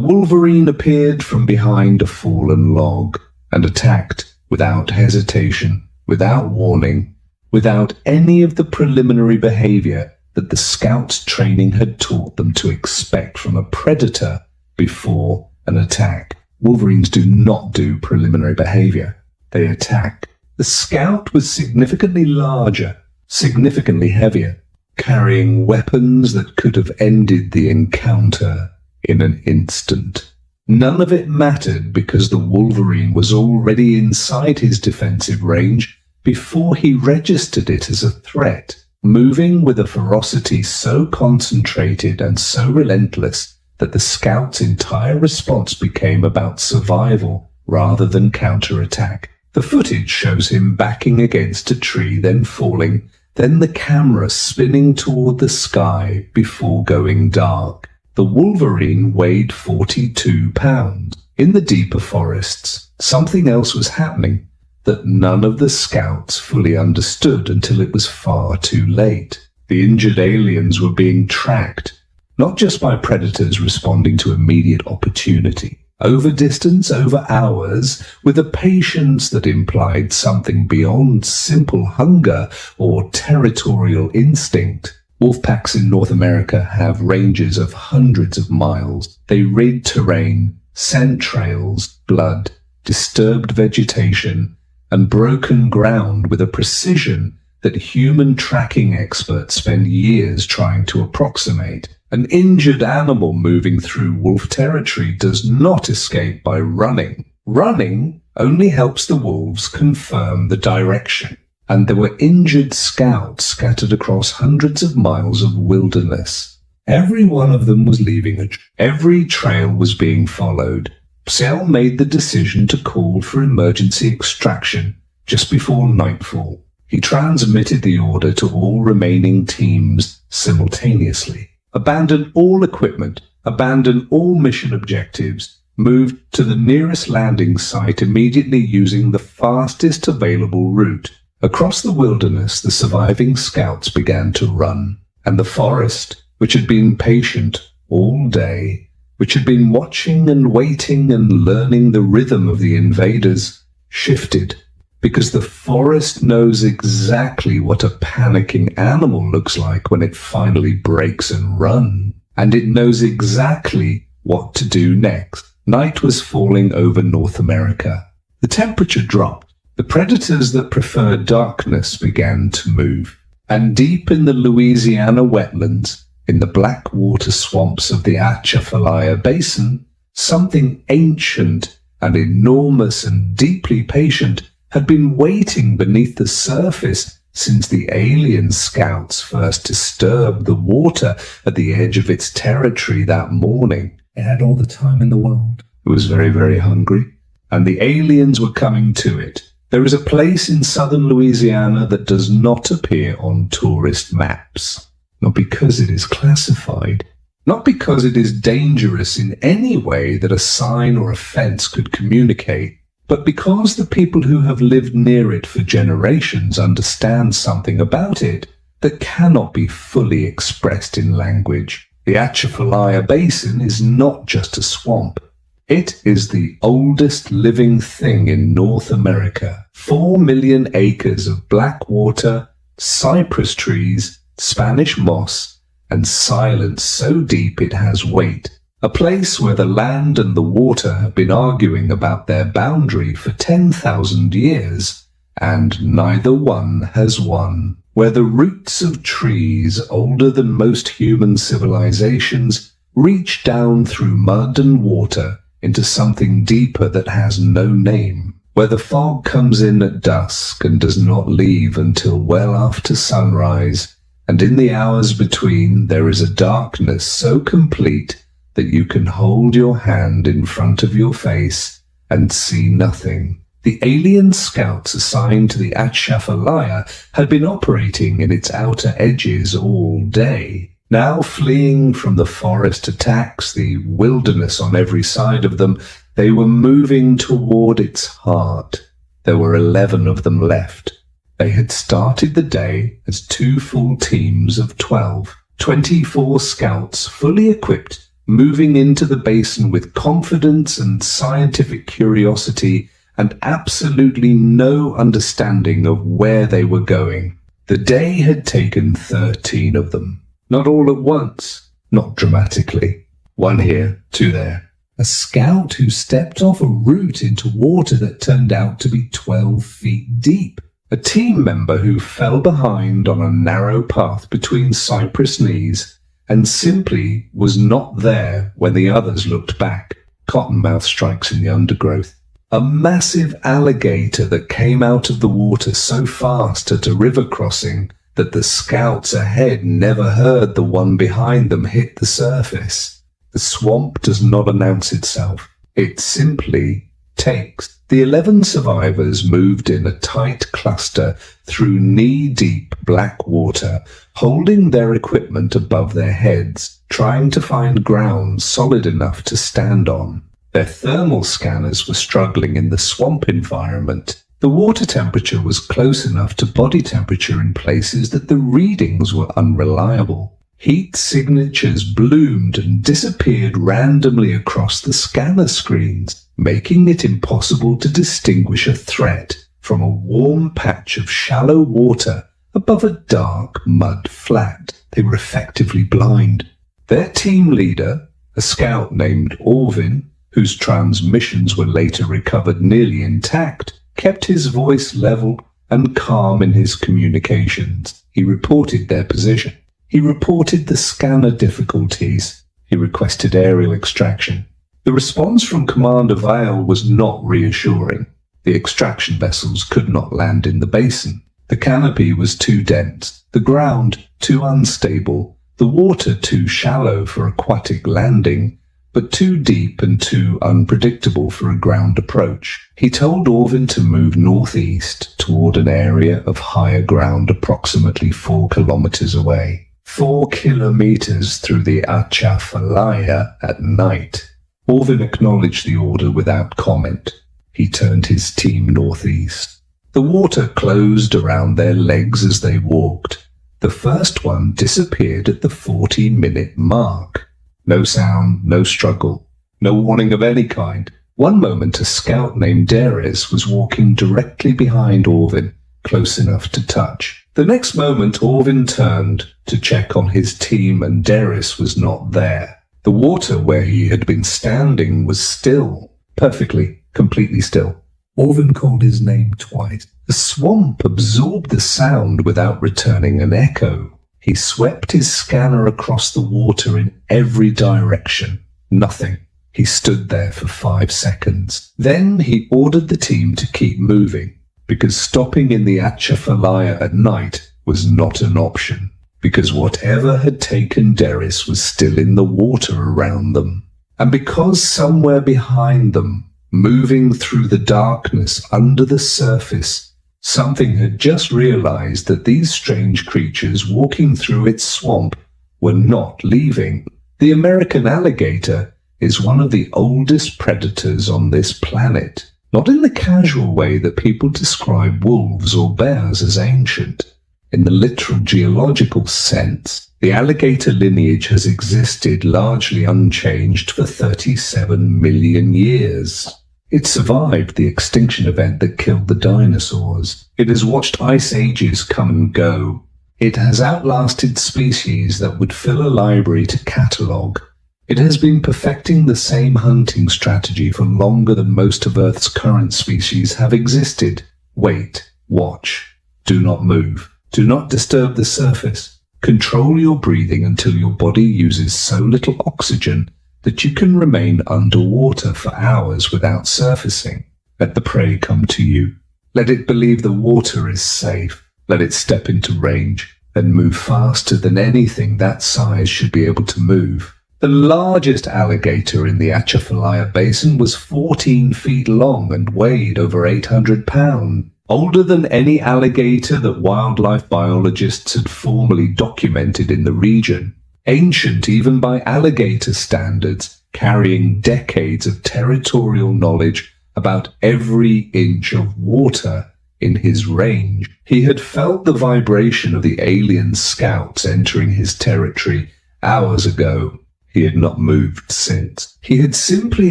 Wolverine appeared from behind a fallen log and attacked without hesitation, without warning, without any of the preliminary behavior that the scouts' training had taught them to expect from a predator before an attack. Wolverines do not do preliminary behavior. They attack. The scout was significantly larger, significantly heavier, carrying weapons that could have ended the encounter in an instant. None of it mattered because the Wolverine was already inside his defensive range before he registered it as a threat, moving with a ferocity so concentrated and so relentless that the scout's entire response became about survival rather than counterattack. The footage shows him backing against a tree, then falling, then the camera spinning toward the sky before going dark. The Wolverine weighed 42 pounds. In the deeper forests, something else was happening that none of the scouts fully understood until it was far too late. The injured aliens were being tracked, not just by predators responding to immediate opportunity, over distance, over hours, with a patience that implied something beyond simple hunger or territorial instinct. Wolfpacks in North America have ranges of hundreds of miles. They rid terrain, scent trails, blood, disturbed vegetation, and broken ground with a precision that human tracking experts spend years trying to approximate. An injured animal moving through wolf territory does not escape by running. Running only helps the wolves confirm the direction. And there were injured scouts scattered across hundreds of miles of wilderness. Every one of them was leaving every trail was being followed. Psell made the decision to call for emergency extraction just before nightfall. He transmitted the order to all remaining teams simultaneously. Abandon all equipment, abandon all mission objectives, moved to the nearest landing site immediately using the fastest available route. Across the wilderness, the surviving scouts began to run, and the forest, which had been patient, all day, which had been watching and waiting and learning the rhythm of the invaders, shifted, because the forest knows exactly what a panicking animal looks like when it finally breaks and runs, and it knows exactly what to do next. Night was falling over North America. The temperature dropped. The predators that preferred darkness began to move, and deep in the Louisiana wetlands, in the black water swamps of the Atchafalaya Basin, something ancient and enormous and deeply patient had been waiting beneath the surface since the alien scouts first disturbed the water at the edge of its territory that morning. It had all the time in the world. It was very, very hungry, and the aliens were coming to it. There is a place in southern Louisiana that does not appear on tourist maps. Not because it is classified, not because it is dangerous in any way that a sign or a fence could communicate, but because the people who have lived near it for generations understand something about it that cannot be fully expressed in language. The Atchafalaya Basin is not just a swamp. It is the oldest living thing in North America. 4 million acres of black water, cypress trees, Spanish moss, and silence so deep it has weight. A place where the land and the water have been arguing about their boundary for 10,000 years, and neither one has won. Where the roots of trees older than most human civilizations reach down through mud and water into something deeper that has no name. Where the fog comes in at dusk and does not leave until well after sunrise, and in the hours between there is a darkness so complete that you can hold your hand in front of your face and see nothing. The alien scouts assigned to the Atchafalaya had been operating in its outer edges all day. Now fleeing from the forest attacks, the wilderness on every side of them, they were moving toward its heart. There were 11 of them left. They had started the day as 2 full teams of 12, 24 scouts fully equipped, moving into the basin with confidence and scientific curiosity and absolutely no understanding of where they were going. The day had taken 13 of them. Not all at once, not dramatically. 1 here, 2 there. A scout who stepped off a route into water that turned out to be 12 feet deep. A team member who fell behind on a narrow path between cypress knees and simply was not there when the others looked back. Cottonmouth strikes in the undergrowth. A massive alligator that came out of the water so fast at a river crossing that the scouts ahead never heard the one behind them hit the surface. The swamp does not announce itself. It simply takes. The 11 survivors moved in a tight cluster through knee-deep black water, holding their equipment above their heads, trying to find ground solid enough to stand on. Their thermal scanners were struggling in the swamp environment. The water temperature was close enough to body temperature in places that the readings were unreliable. Heat signatures bloomed and disappeared randomly across the scanner screens, making it impossible to distinguish a threat from a warm patch of shallow water above a dark mud flat. They were effectively blind. Their team leader, a scout named Orvin, whose transmissions were later recovered nearly intact, kept his voice level and calm in his communications. He reported their position. He reported the scanner difficulties. He requested aerial extraction. The response from Commander Vale was not reassuring. The extraction vessels could not land in the basin. The canopy was too dense, the ground too unstable, the water too shallow for aquatic landing, but too deep and too unpredictable for a ground approach. He told Orvin to move northeast toward an area of higher ground approximately 4 kilometers away. 4 kilometers through the Atchafalaya at night. Orvin acknowledged the order without comment. He turned his team northeast. The water closed around their legs as they walked. The first one disappeared at the 40-minute mark. No sound, no struggle, no warning of any kind. One moment a scout named Darius was walking directly behind Orvin, close enough to touch. The next moment Orvin turned to check on his team and Darius was not there. The water where he had been standing was still, perfectly, completely still. Orvin called his name twice. The swamp absorbed the sound without returning an echo. He swept his scanner across the water in every direction. Nothing. He stood there for 5 seconds. Then he ordered the team to keep moving, because stopping in the Atchafalaya at night was not an option, because whatever had taken Darius was still in the water around them, and because somewhere behind them, moving through the darkness under the surface, something had just realized that these strange creatures walking through its swamp were not leaving. The American alligator is one of the oldest predators on this planet, not in the casual way that people describe wolves or bears as ancient. In the literal geological sense, the alligator lineage has existed largely unchanged for 37 million years. It survived the extinction event that killed the dinosaurs. It has watched ice ages come and go. It has outlasted species that would fill a library to catalogue. It has been perfecting the same hunting strategy for longer than most of Earth's current species have existed. Wait, watch, do not move, do not disturb the surface. Control your breathing until your body uses so little oxygen that you can remain underwater for hours without surfacing. Let the prey come to you. Let it believe the water is safe. Let it step into range, then move faster than anything that size should be able to move. The largest alligator in the Atchafalaya Basin was 14 feet long and weighed over 800 pounds, older than any alligator that wildlife biologists had formally documented in the region. Ancient even by alligator standards, carrying decades of territorial knowledge about every inch of water in his range. He had felt the vibration of the alien scouts entering his territory hours ago. He had not moved since. He had simply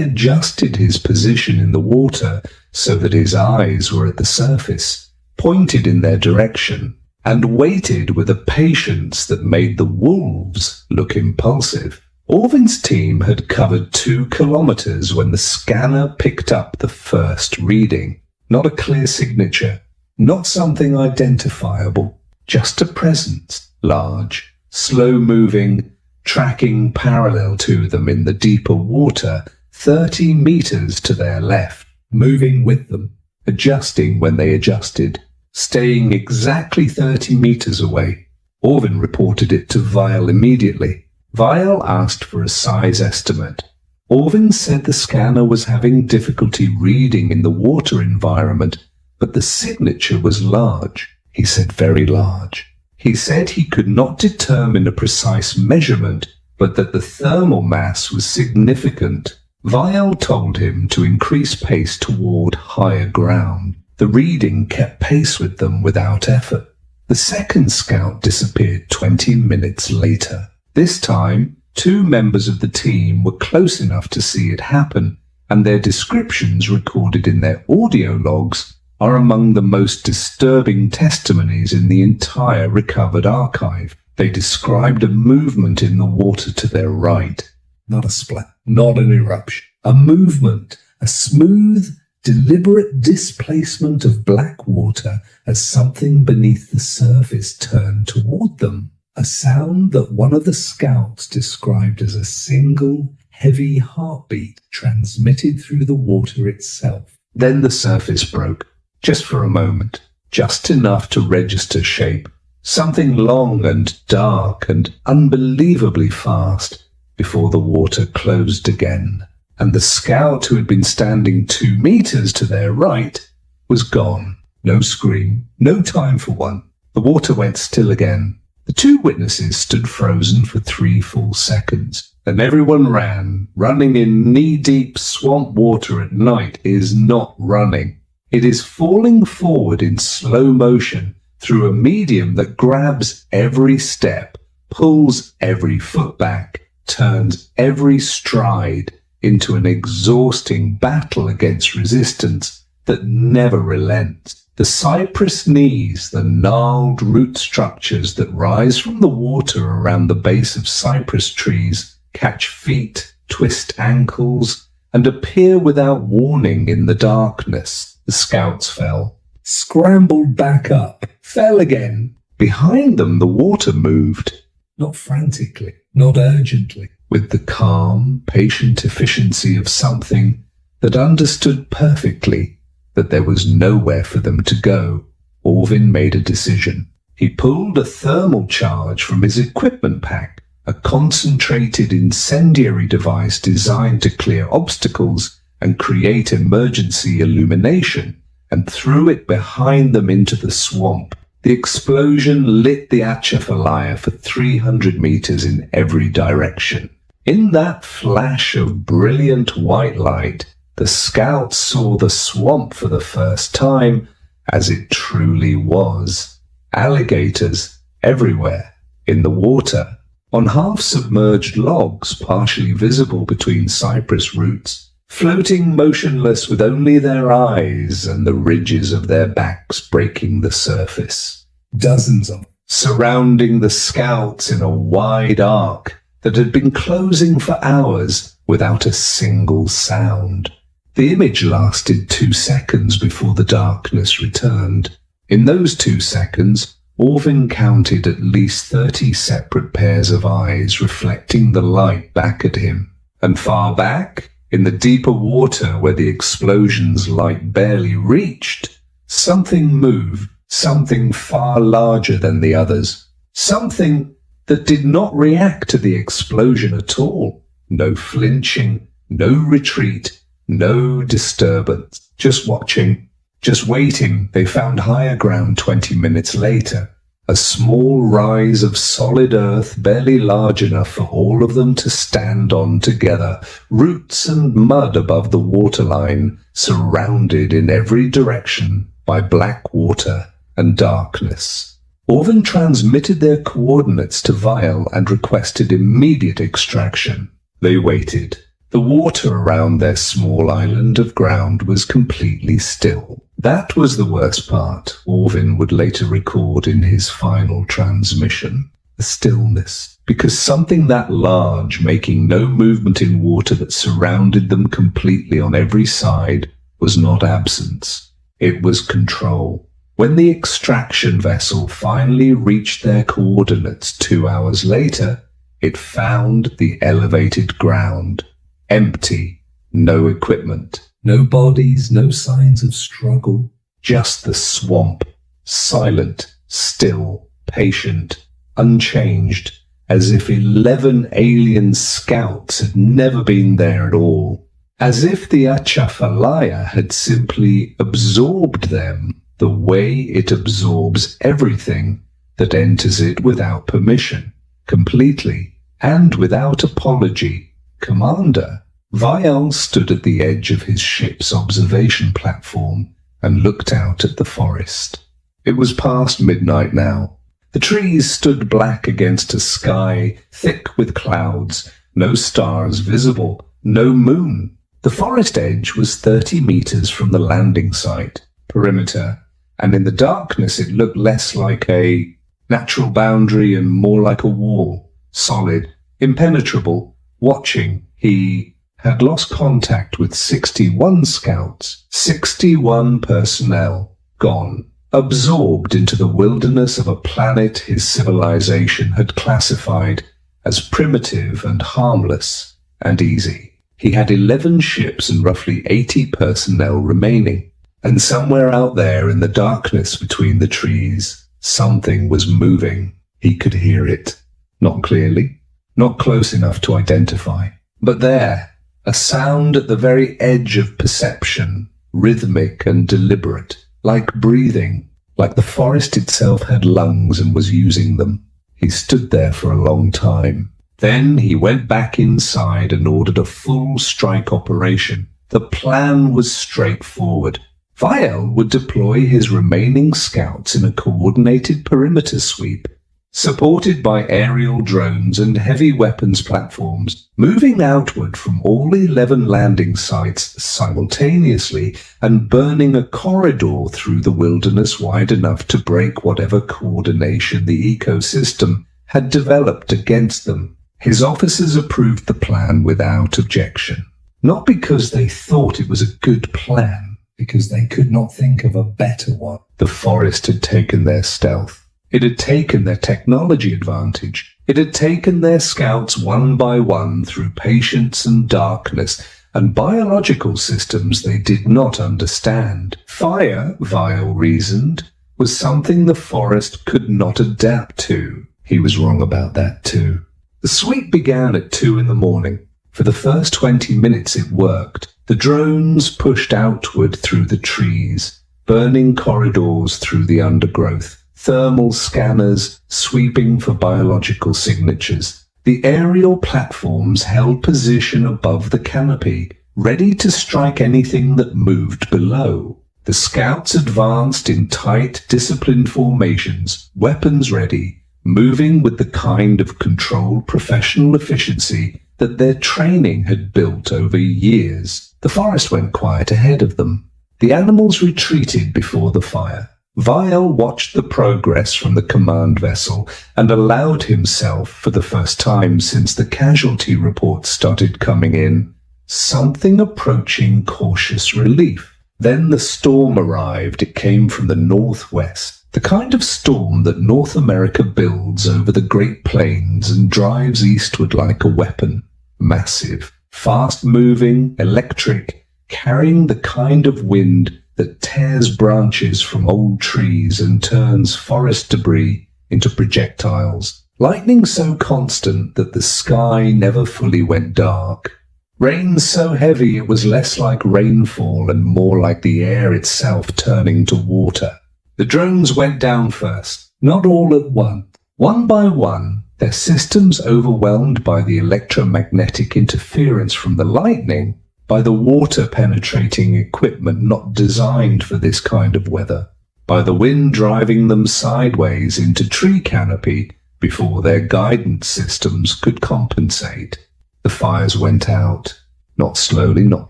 adjusted his position in the water so that his eyes were at the surface, pointed in their direction, and waited with a patience that made the wolves look impulsive. Orvin's team had covered 2 kilometers when the scanner picked up the first reading. Not a clear signature, not something identifiable, just a presence, large, slow-moving, tracking parallel to them in the deeper water, 30 meters to their left, moving with them, adjusting when they adjusted, staying exactly 30 meters away. Orvin reported it to Vial immediately. Vial asked for a size estimate. Orvin said the scanner was having difficulty reading in the water environment, but the signature was large. He said very large. He said he could not determine a precise measurement, but that the thermal mass was significant. Vial told him to increase pace toward higher ground. The reading kept pace with them without effort. The second scout disappeared 20 minutes later. This time, 2 members of the team were close enough to see it happen, and their descriptions recorded in their audio logs are among the most disturbing testimonies in the entire recovered archive. They described a movement in the water to their right. Not a splat, not an eruption. A movement, a smooth, deliberate displacement of black water as something beneath the surface turned toward them. A sound that one of the scouts described as a single, heavy heartbeat transmitted through the water itself. Then the surface broke. Just for a moment, just enough to register shape, something long and dark and unbelievably fast, before the water closed again, and the scout who had been standing 2 meters to their right was gone. No scream, no time for one. The water went still again. The 2 witnesses stood frozen for 3 full seconds. Then everyone ran. Running in knee-deep swamp water at night is not running. It is falling forward in slow motion through a medium that grabs every step, pulls every foot back, turns every stride into an exhausting battle against resistance that never relents. The cypress knees, the gnarled root structures that rise from the water around the base of cypress trees, catch feet, twist ankles, and appear without warning in the darkness. The scouts fell, scrambled back up, fell again. Behind them the water moved, not frantically, not urgently, with the calm, patient efficiency of something that understood perfectly that there was nowhere for them to go. Orvin made a decision. He pulled a thermal charge from his equipment pack, a concentrated incendiary device designed to clear obstacles and create emergency illumination, and threw it behind them into the swamp. The explosion lit the Atchafalaya for 300 meters in every direction. In that flash of brilliant white light, the scouts saw the swamp for the first time as it truly was. Alligators everywhere, in the water, on half-submerged logs partially visible between cypress roots, floating motionless with only their eyes and the ridges of their backs breaking the surface. Dozens of them, surrounding the scouts in a wide arc that had been closing for hours without a single sound. The image lasted 2 seconds before the darkness returned. In those 2 seconds, Orvin counted at least 30 separate pairs of eyes reflecting the light back at him. And far back, in the deeper water where the explosion's light barely reached, something moved, something far larger than the others. Something that did not react to the explosion at all. No flinching, no retreat, no disturbance. Just watching, just waiting. They found higher ground 20 minutes later. A small rise of solid earth barely large enough for all of them to stand on together. Roots and mud above the waterline, surrounded in every direction by black water and darkness. Orvin transmitted their coordinates to Vial and requested immediate extraction. They waited. The water around their small island of ground was completely still. That was the worst part, Orvin would later record in his final transmission. The stillness. Because something that large, making no movement in water that surrounded them completely on every side, was not absence. It was control. When the extraction vessel finally reached their coordinates 2 hours later, it found the elevated ground. Empty, no equipment, no bodies, no signs of struggle, just the swamp, silent, still, patient, unchanged, as if 11 alien scouts had never been there at all, as if the Atchafalaya had simply absorbed them the way it absorbs everything that enters it without permission, completely, and without apology. Commander, Vial stood at the edge of his ship's observation platform and looked out at the forest. It was past midnight now. The trees stood black against a sky thick with clouds, no stars visible, no moon. The forest edge was 30 meters from the landing site, perimeter, and in the darkness it looked less like a natural boundary and more like a wall, solid, impenetrable. Watching, he had lost contact with 61 scouts, 61 personnel, gone, absorbed into the wilderness of a planet his civilization had classified as primitive and harmless and easy. He had 11 ships and roughly 80 personnel remaining, and somewhere out there in the darkness between the trees, something was moving. He could hear it, not clearly, not close enough to identify, but there, a sound at the very edge of perception, rhythmic and deliberate, like breathing, like the forest itself had lungs and was using them. He stood there for a long time. Then he went back inside and ordered a full strike operation. The plan was straightforward. Vial would deploy his remaining scouts in a coordinated perimeter sweep. supported by aerial drones and heavy weapons platforms, moving outward from all 11 landing sites simultaneously and burning a corridor through the wilderness wide enough to break whatever coordination the ecosystem had developed against them. His officers approved the plan without objection, not because they thought it was a good plan, because they could not think of a better one. The forest had taken their stealth. It had taken their technology advantage. It had taken their scouts one by one through patience and darkness and biological systems they did not understand. Fire, Vile reasoned, was something the forest could not adapt to. He was wrong about that too. The sweep began at 2 in the morning. For the first 20 minutes it worked. The drones pushed outward through the trees, burning corridors through the undergrowth. Thermal scanners sweeping for biological signatures. The aerial platforms held position above the canopy, ready to strike anything that moved below. The scouts advanced in tight, disciplined formations, weapons ready, moving with the kind of controlled professional efficiency that their training had built over years. The forest went quiet ahead of them. The animals retreated before the fire. Vile watched the progress from the command vessel and allowed himself, for the first time since the casualty reports started coming in, something approaching cautious relief. Then the storm arrived. It came from the northwest, the kind of storm that North America builds over the Great Plains and drives eastward like a weapon. Massive, fast-moving, electric, carrying the kind of wind that tears branches from old trees and turns forest debris into projectiles. Lightning so constant that the sky never fully went dark. Rain so heavy it was less like rainfall and more like the air itself turning to water. The drones went down first, not all at once. One by one, their systems overwhelmed by the electromagnetic interference from the lightning, by the water-penetrating equipment not designed for this kind of weather, by the wind driving them sideways into tree canopy before their guidance systems could compensate. The fires went out, not slowly, not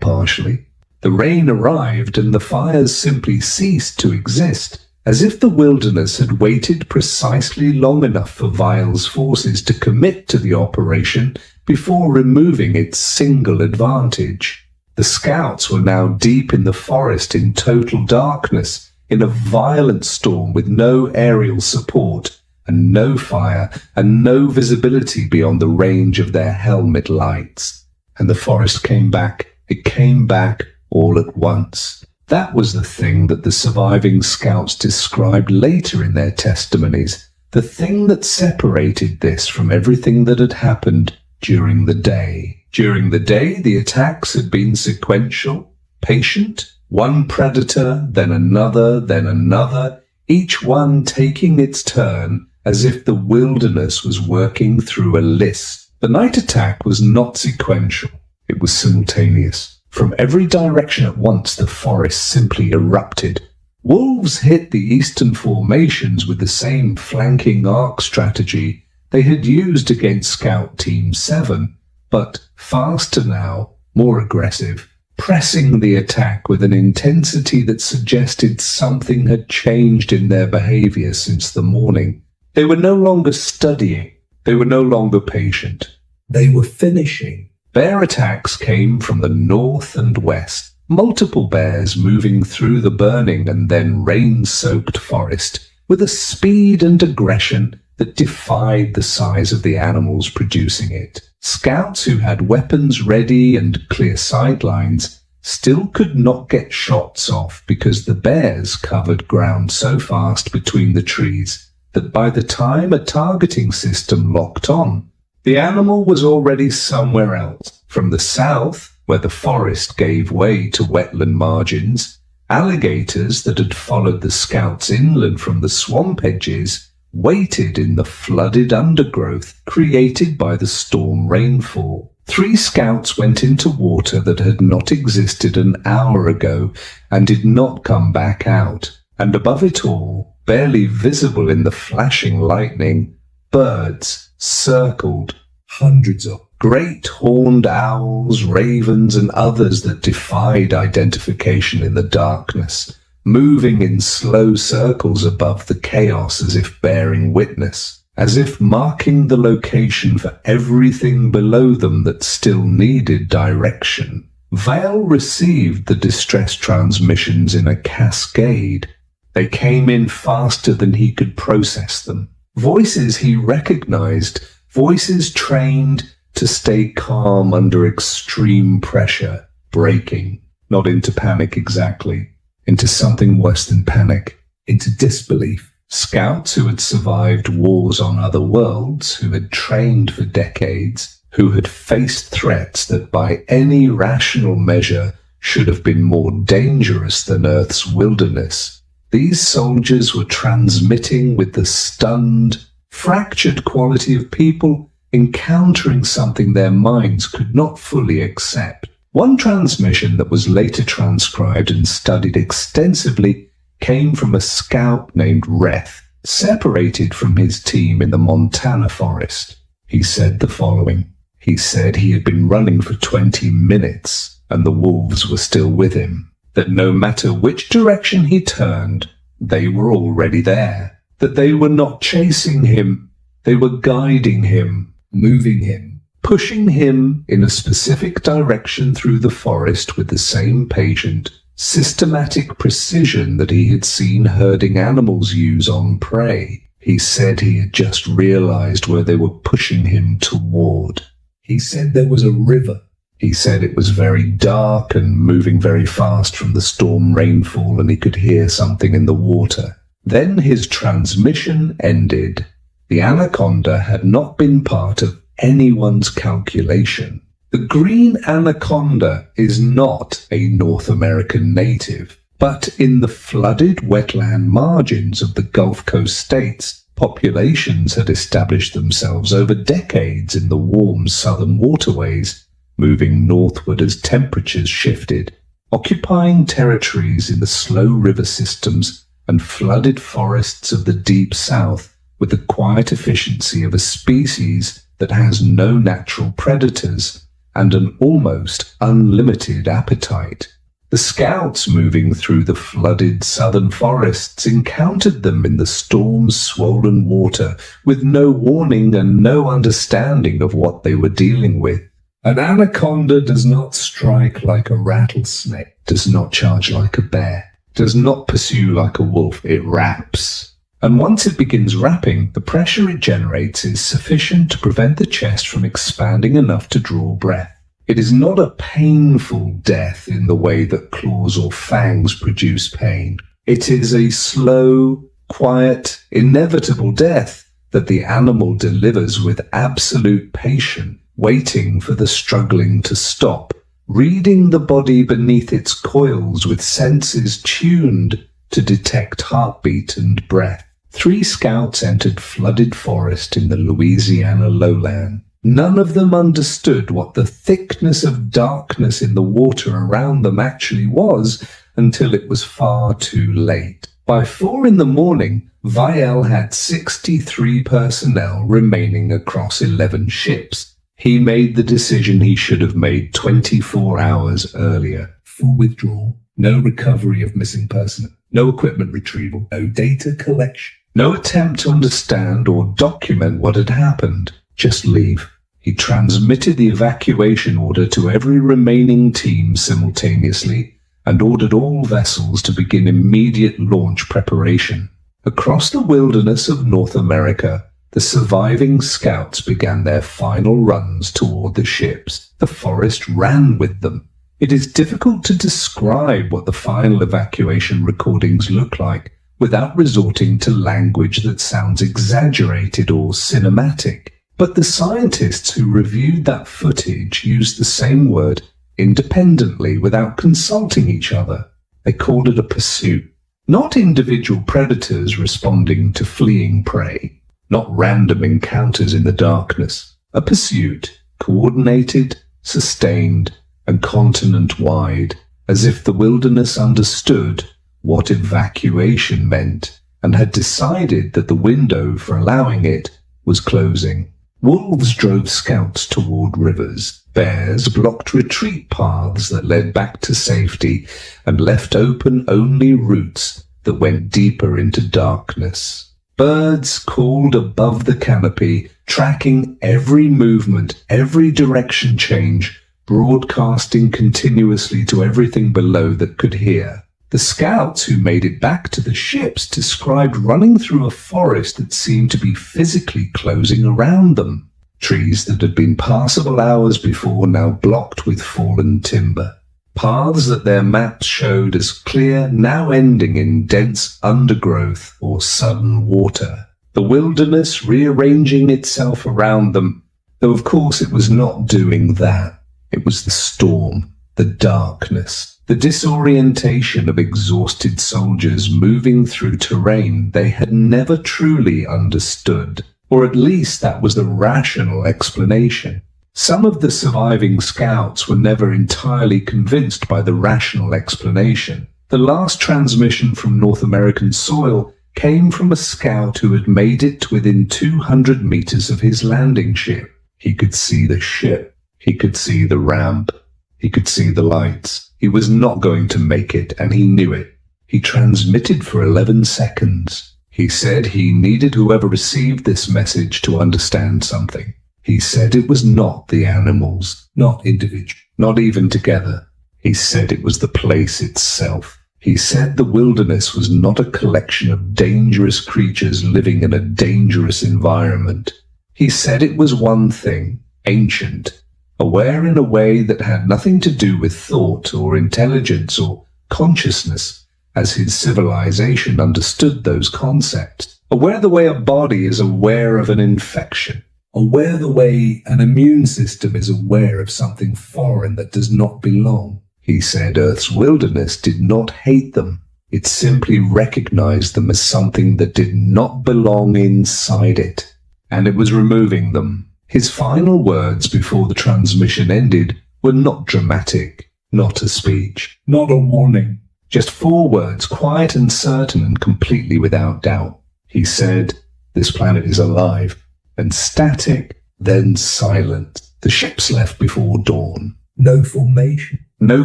partially. The rain arrived and the fires simply ceased to exist, as if the wilderness had waited precisely long enough for Vile's forces to commit to the operation before removing its single advantage. The scouts were now deep in the forest in total darkness, in a violent storm with no aerial support and no fire and no visibility beyond the range of their helmet lights. And the forest came back. It came back all at once. That was the thing that the surviving scouts described later in their testimonies, the thing that separated this from everything that had happened during the day. During the day, the attacks had been sequential, patient, one predator, then another, each one taking its turn as if the wilderness was working through a list. The night attack was not sequential. It was simultaneous. From every direction at once, the forest simply erupted. Wolves hit the eastern formations with the same flanking arc strategy they had used against Scout Team 7, but faster now, more aggressive, pressing the attack with an intensity that suggested something had changed in their behavior since the morning. They were no longer studying. They were no longer patient. They were finishing. Bear attacks came from the north and west, multiple bears moving through the burning and then rain-soaked forest with a speed and aggression that defied the size of the animals producing it. Scouts who had weapons ready and clear sightlines still could not get shots off because the bears covered ground so fast between the trees that by the time a targeting system locked on, the animal was already somewhere else. From the south, where the forest gave way to wetland margins, alligators that had followed the scouts inland from the swamp edges waited in the flooded undergrowth created by the storm rainfall. 3 scouts went into water that had not existed an hour ago and did not come back out. And above it all, barely visible in the flashing lightning, Birds circled, hundreds of great horned owls, ravens, and others that defied identification in the darkness, moving in slow circles above the chaos as if bearing witness, as if marking the location for everything below them that still needed direction. Vale received the distress transmissions in a cascade. They came in faster than he could process them. Voices he recognized, voices trained to stay calm under extreme pressure, breaking, not into panic exactly, into something worse than panic, into disbelief. Scouts who had survived wars on other worlds, who had trained for decades, who had faced threats that by any rational measure should have been more dangerous than Earth's wilderness. These soldiers were transmitting with the stunned, fractured quality of people encountering something their minds could not fully accept. One transmission that was later transcribed and studied extensively came from a scout named Reth, separated from his team in the Montana forest. He said the following. He said he had been running for 20 minutes and the wolves were still with him, that no matter which direction he turned, they were already there, that they were not chasing him, they were guiding him, moving him, pushing him in a specific direction through the forest with the same patient, systematic precision that he had seen herding animals use on prey. He said he had just realized where they were pushing him toward. He said there was a river. He said it was very dark and moving very fast from the storm rainfall, and he could hear something in the water. Then his transmission ended. The anaconda had not been part of anyone's calculation. The green anaconda is not a North American native, but in the flooded wetland margins of the Gulf Coast states, populations had established themselves over decades in the warm southern waterways, moving northward as temperatures shifted, occupying territories in the slow river systems and flooded forests of the deep south with the quiet efficiency of a species that has no natural predators and an almost unlimited appetite. The scouts moving through the flooded southern forests encountered them in the storm's swollen water with no warning and no understanding of what they were dealing with. An anaconda does not strike like a rattlesnake, does not charge like a bear, does not pursue like a wolf. It raps. And once it begins rapping, the pressure it generates is sufficient to prevent the chest from expanding enough to draw breath. It is not a painful death in the way that claws or fangs produce pain. It is a slow, quiet, inevitable death that the animal delivers with absolute patience, waiting for the struggling to stop, reading the body beneath its coils with senses tuned to detect heartbeat and breath. 3 scouts entered flooded forest in the Louisiana lowland. None of them understood what the thickness of darkness in the water around them actually was until it was far too late. By 4 a.m, Vial had 63 personnel remaining across 11 ships. He made the decision he should have made 24 hours earlier. Full withdrawal, no recovery of missing personnel, no equipment retrieval, no data collection, no attempt to understand or document what had happened. Just leave. He transmitted the evacuation order to every remaining team simultaneously and ordered all vessels to begin immediate launch preparation. Across the wilderness of North America, the surviving scouts began their final runs toward the ships. The forest ran with them. It is difficult to describe what the final evacuation recordings look like without resorting to language that sounds exaggerated or cinematic. But the scientists who reviewed that footage used the same word independently without consulting each other. They called it a pursuit. Not individual predators responding to fleeing prey. Not random encounters in the darkness. A pursuit, coordinated, sustained, and continent-wide, as if the wilderness understood what evacuation meant and had decided that the window for allowing it was closing. Wolves drove scouts toward rivers. Bears blocked retreat paths that led back to safety and left open only routes that went deeper into darkness. Birds called above the canopy, tracking every movement, every direction change, broadcasting continuously to everything below that could hear. The scouts who made it back to the ships described running through a forest that seemed to be physically closing around them. Trees that had been passable hours before now blocked with fallen timber. Paths that their maps showed as clear now ending in dense undergrowth or sudden water. The wilderness rearranging itself around them, though of course it was not doing that. It was the storm, the darkness, the disorientation of exhausted soldiers moving through terrain they had never truly understood. Or at least that was the rational explanation. Some of the surviving scouts were never entirely convinced by the rational explanation. The last transmission from North American soil came from a scout who had made it to within 200 meters of his landing ship. He could see the ship. He could see the ramp. He could see the lights. He was not going to make it, and he knew it. He transmitted for 11 seconds. He said he needed whoever received this message to understand something. He said it was not the animals, not individual, not even together. He said it was the place itself. He said the wilderness was not a collection of dangerous creatures living in a dangerous environment. He said it was one thing, ancient, aware in a way that had nothing to do with thought or intelligence or consciousness, as his civilization understood those concepts. Aware the way a body is aware of an infection. Aware the way an immune system is aware of something foreign that does not belong. He said Earth's wilderness did not hate them. It simply recognized them as something that did not belong inside it. And it was removing them. His final words before the transmission ended were not dramatic, not a speech, not a warning. Just 4 words, quiet and certain and completely without doubt. He said, "This planet is alive." And static, then silent. The ships left before dawn. No formation. No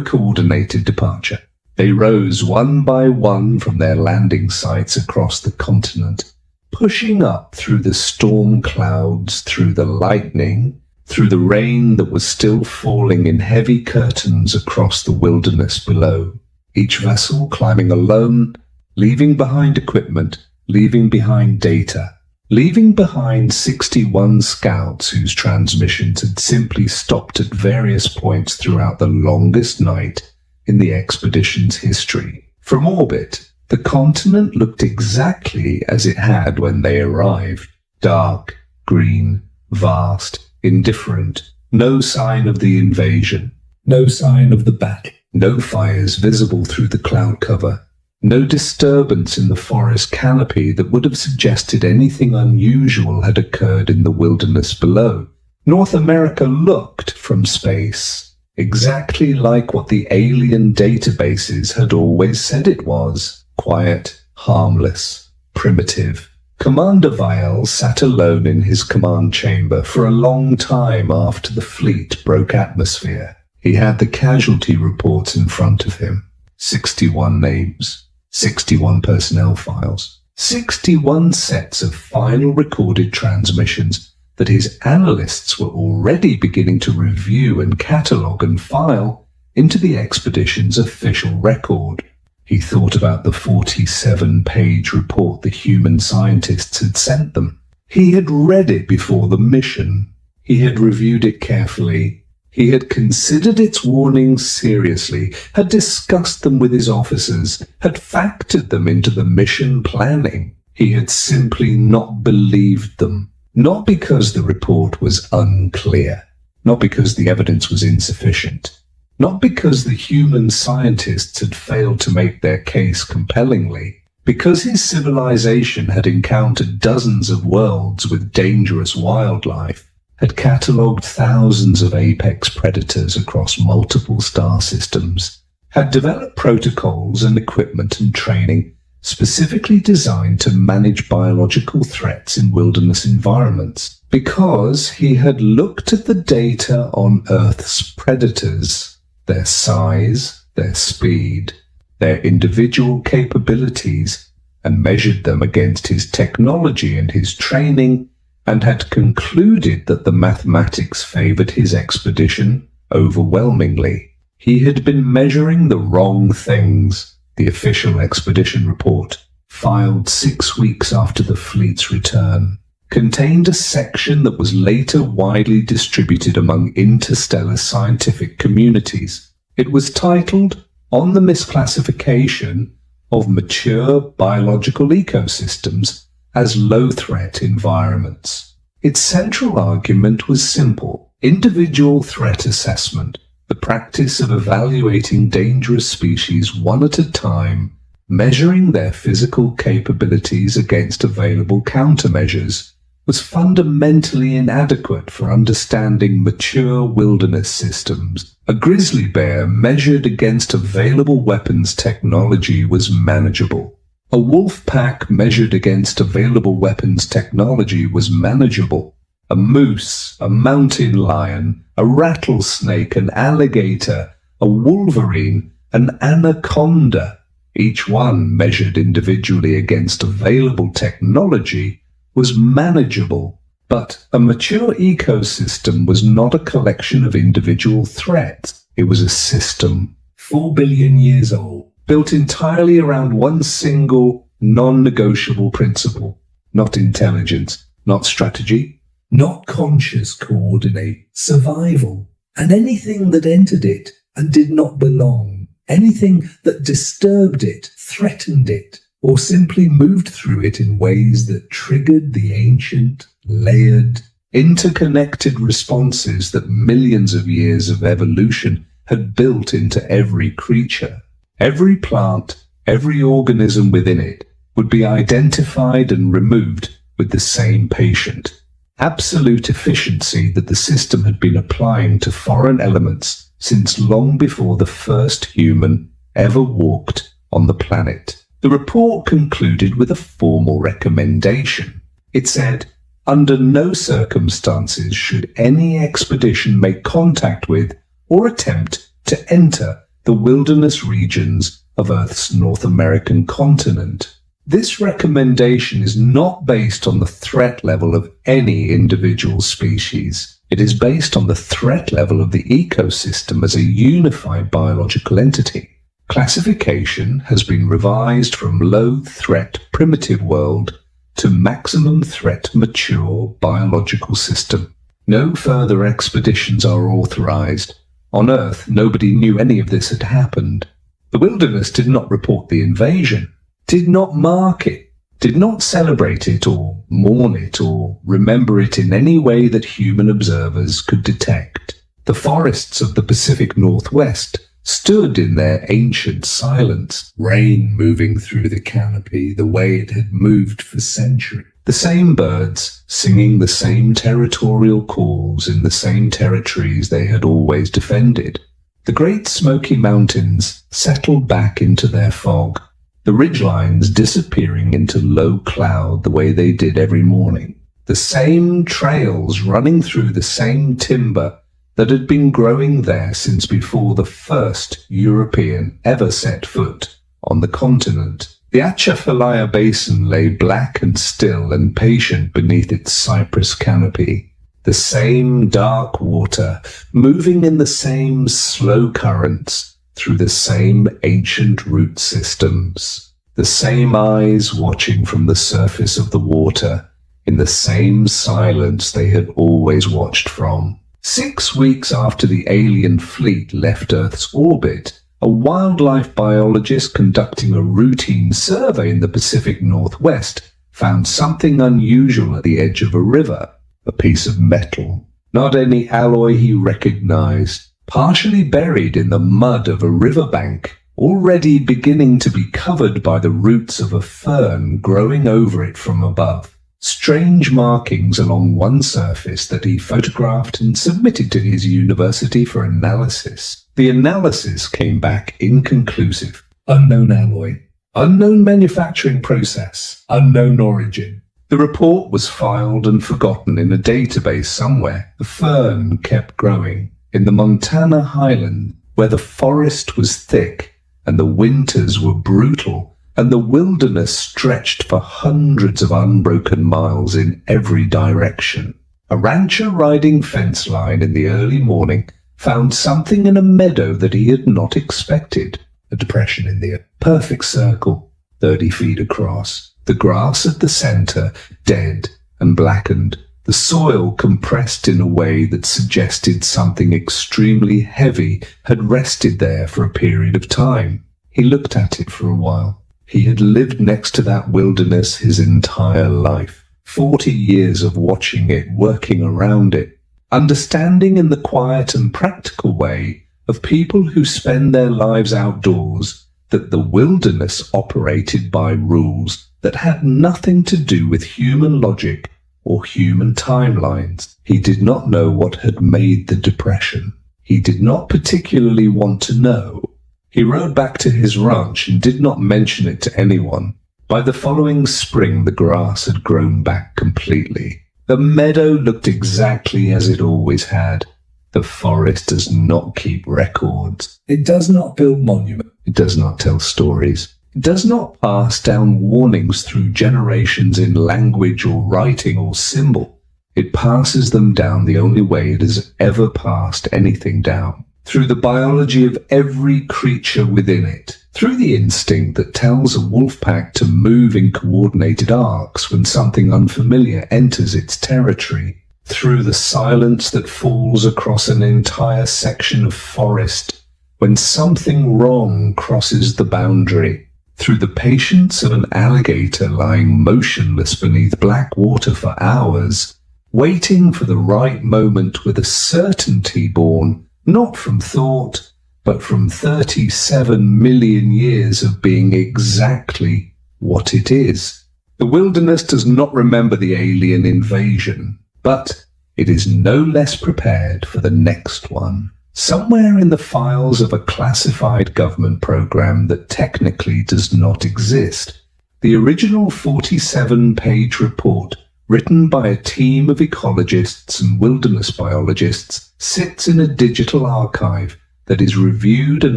coordinated departure. They rose one by one from their landing sites across the continent, pushing up through the storm clouds, through the lightning, through the rain that was still falling in heavy curtains across the wilderness below. Each vessel climbing alone, leaving behind equipment, leaving behind data, leaving behind 61 scouts whose transmissions had simply stopped at various points throughout the longest night in the expedition's history. From orbit, the continent looked exactly as it had when they arrived. Dark, green, vast, indifferent. No sign of the invasion. No sign of the battle. No fires visible through the cloud cover. No disturbance in the forest canopy that would have suggested anything unusual had occurred in the wilderness below. North America looked from space exactly like what the alien databases had always said it was. Quiet, harmless, primitive. Commander Vial sat alone in his command chamber for a long time after the fleet broke atmosphere. He had the casualty reports in front of him. 61 names. 61 personnel files, 61 sets of final recorded transmissions that his analysts were already beginning to review and catalogue and file into the expedition's official record. He thought about the 47-page report the human scientists had sent them. He had read it before the mission. He had reviewed it carefully. He had considered its warnings seriously, had discussed them with his officers, had factored them into the mission planning. He had simply not believed them. Not because the report was unclear, not because the evidence was insufficient, not because the human scientists had failed to make their case compellingly, because his civilization had encountered dozens of worlds with dangerous wildlife, had catalogued thousands of apex predators across multiple star systems, had developed protocols and equipment and training, specifically designed to manage biological threats in wilderness environments, because he had looked at the data on Earth's predators, their size, their speed, their individual capabilities, and measured them against his technology and his training, and had concluded that the mathematics favored his expedition overwhelmingly. He had been measuring the wrong things. The official expedition report, filed 6 weeks after the fleet's return, contained a section that was later widely distributed among interstellar scientific communities. It was titled, "On the Misclassification of Mature Biological Ecosystems as Low-Threat Environments." Its central argument was simple: individual threat assessment, the practice of evaluating dangerous species one at a time, measuring their physical capabilities against available countermeasures, was fundamentally inadequate for understanding mature wilderness systems. A grizzly bear measured against available weapons technology was manageable. A wolf pack measured against available weapons technology was manageable. A moose, a mountain lion, a rattlesnake, an alligator, a wolverine, an anaconda, each one measured individually against available technology, was manageable. But a mature ecosystem was not a collection of individual threats. It was a system, 4 billion years old, built entirely around one single, non-negotiable principle. Not intelligence, not strategy, not conscious coordinate, survival, and anything that entered it and did not belong, anything that disturbed it, threatened it, or simply moved through it in ways that triggered the ancient, layered, interconnected responses that millions of years of evolution had built into every creature. Every plant, every organism within it would be identified and removed with the same patient. Absolute efficiency that the system had been applying to foreign elements since long before the first human ever walked on the planet. The report concluded with a formal recommendation. It said, under no circumstances should any expedition make contact with or attempt to enter the wilderness regions of Earth's North American continent. This recommendation is not based on the threat level of any individual species. It is based on the threat level of the ecosystem as a unified biological entity. Classification has been revised from low-threat primitive world to maximum threat mature biological system. No further expeditions are authorized. On Earth, nobody knew any of this had happened. The wilderness did not report the invasion, did not mark it, did not celebrate it or mourn it or remember it in any way that human observers could detect. The forests of the Pacific Northwest stood in their ancient silence, rain moving through the canopy the way it had moved for centuries. The same birds singing the same territorial calls in the same territories they had always defended. The Great Smoky Mountains settled back into their fog, the ridgelines disappearing into low cloud the way they did every morning. The same trails running through the same timber that had been growing there since before the first European ever set foot on the continent. The Atchafalaya Basin lay black and still and patient beneath its cypress canopy. The same dark water, moving in the same slow currents through the same ancient root systems. The same eyes watching from the surface of the water in the same silence they had always watched from. 6 weeks after the alien fleet left Earth's orbit, a wildlife biologist conducting a routine survey in the Pacific Northwest found something unusual at the edge of a river, a piece of metal, not any alloy he recognized, partially buried in the mud of a riverbank, already beginning to be covered by the roots of a fern growing over it from above. Strange markings along one surface that he photographed and submitted to his university for analysis. The analysis came back inconclusive. Unknown alloy. Unknown manufacturing process, unknown origin. The report was filed and forgotten in a database somewhere. The fern kept growing in the Montana highland, where the forest was thick and the winters were brutal, and the wilderness stretched for hundreds of unbroken miles in every direction. A rancher riding fence line in the early morning found something in a meadow that he had not expected. A depression in the perfect circle, 30 feet across. The grass at the center, dead and blackened. The soil compressed in a way that suggested something extremely heavy had rested there for a period of time. He looked at it for a while. He had lived next to that wilderness his entire life. 40 years of watching it, working around it, understanding in the quiet and practical way of people who spend their lives outdoors that the wilderness operated by rules that had nothing to do with human logic or human timelines. He did not know what had made the depression. He did not particularly want to know. He rode back to his ranch and did not mention it to anyone. By the following spring, the grass had grown back completely. The meadow looked exactly as it always had. The forest does not keep records. It does not build monuments. It does not tell stories. It does not pass down warnings through generations in language or writing or symbol. It passes them down the only way it has ever passed anything down. Through the biology of every creature within it. Through the instinct that tells a wolf pack to move in coordinated arcs when something unfamiliar enters its territory. Through the silence that falls across an entire section of forest when something wrong crosses the boundary. Through the patience of an alligator lying motionless beneath black water for hours, waiting for the right moment with a certainty born not from thought, but from 37 million years of being exactly what it is. The wilderness does not remember the alien invasion, but it is no less prepared for the next one. Somewhere in the files of a classified government program that technically does not exist, the original 47-page report, written by a team of ecologists and wilderness biologists, sits in a digital archive that is reviewed and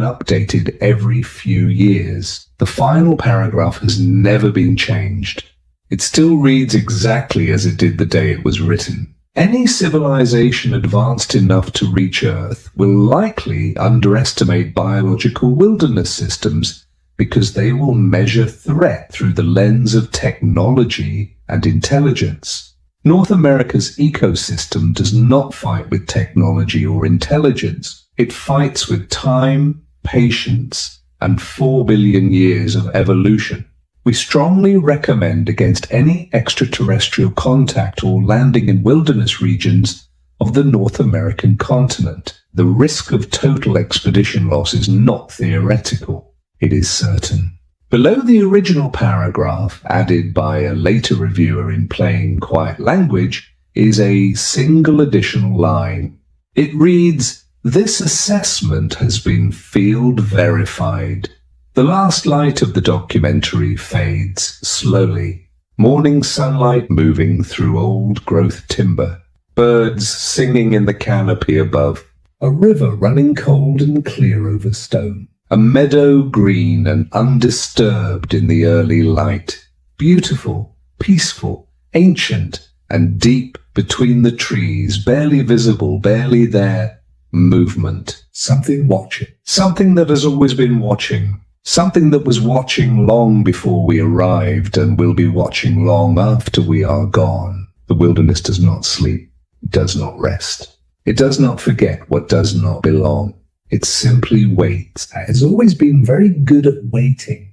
updated every few years. The final paragraph has never been changed. It still reads exactly as it did the day it was written. Any civilization advanced enough to reach Earth will likely underestimate biological wilderness systems because they will measure threat through the lens of technology and intelligence. North America's ecosystem does not fight with technology or intelligence. It fights with time, patience, and 4 billion years of evolution. We strongly recommend against any extraterrestrial contact or landing in wilderness regions of the North American continent. The risk of total expedition loss is not theoretical. It is certain. Below the original paragraph, added by a later reviewer in plain, quiet language, is a single additional line. It reads, "This assessment has been field verified." The last light of the documentary fades slowly. Morning sunlight moving through old-growth timber. Birds singing in the canopy above. A river running cold and clear over stone. A meadow green and undisturbed in the early light. Beautiful, peaceful, ancient, and deep between the trees, barely visible, barely there. Movement. Something watching. Something that has always been watching. Something that was watching long before we arrived and will be watching long after we are gone. The wilderness does not sleep. It does not rest. It does not forget what does not belong. It simply waits. It has always been very good at waiting.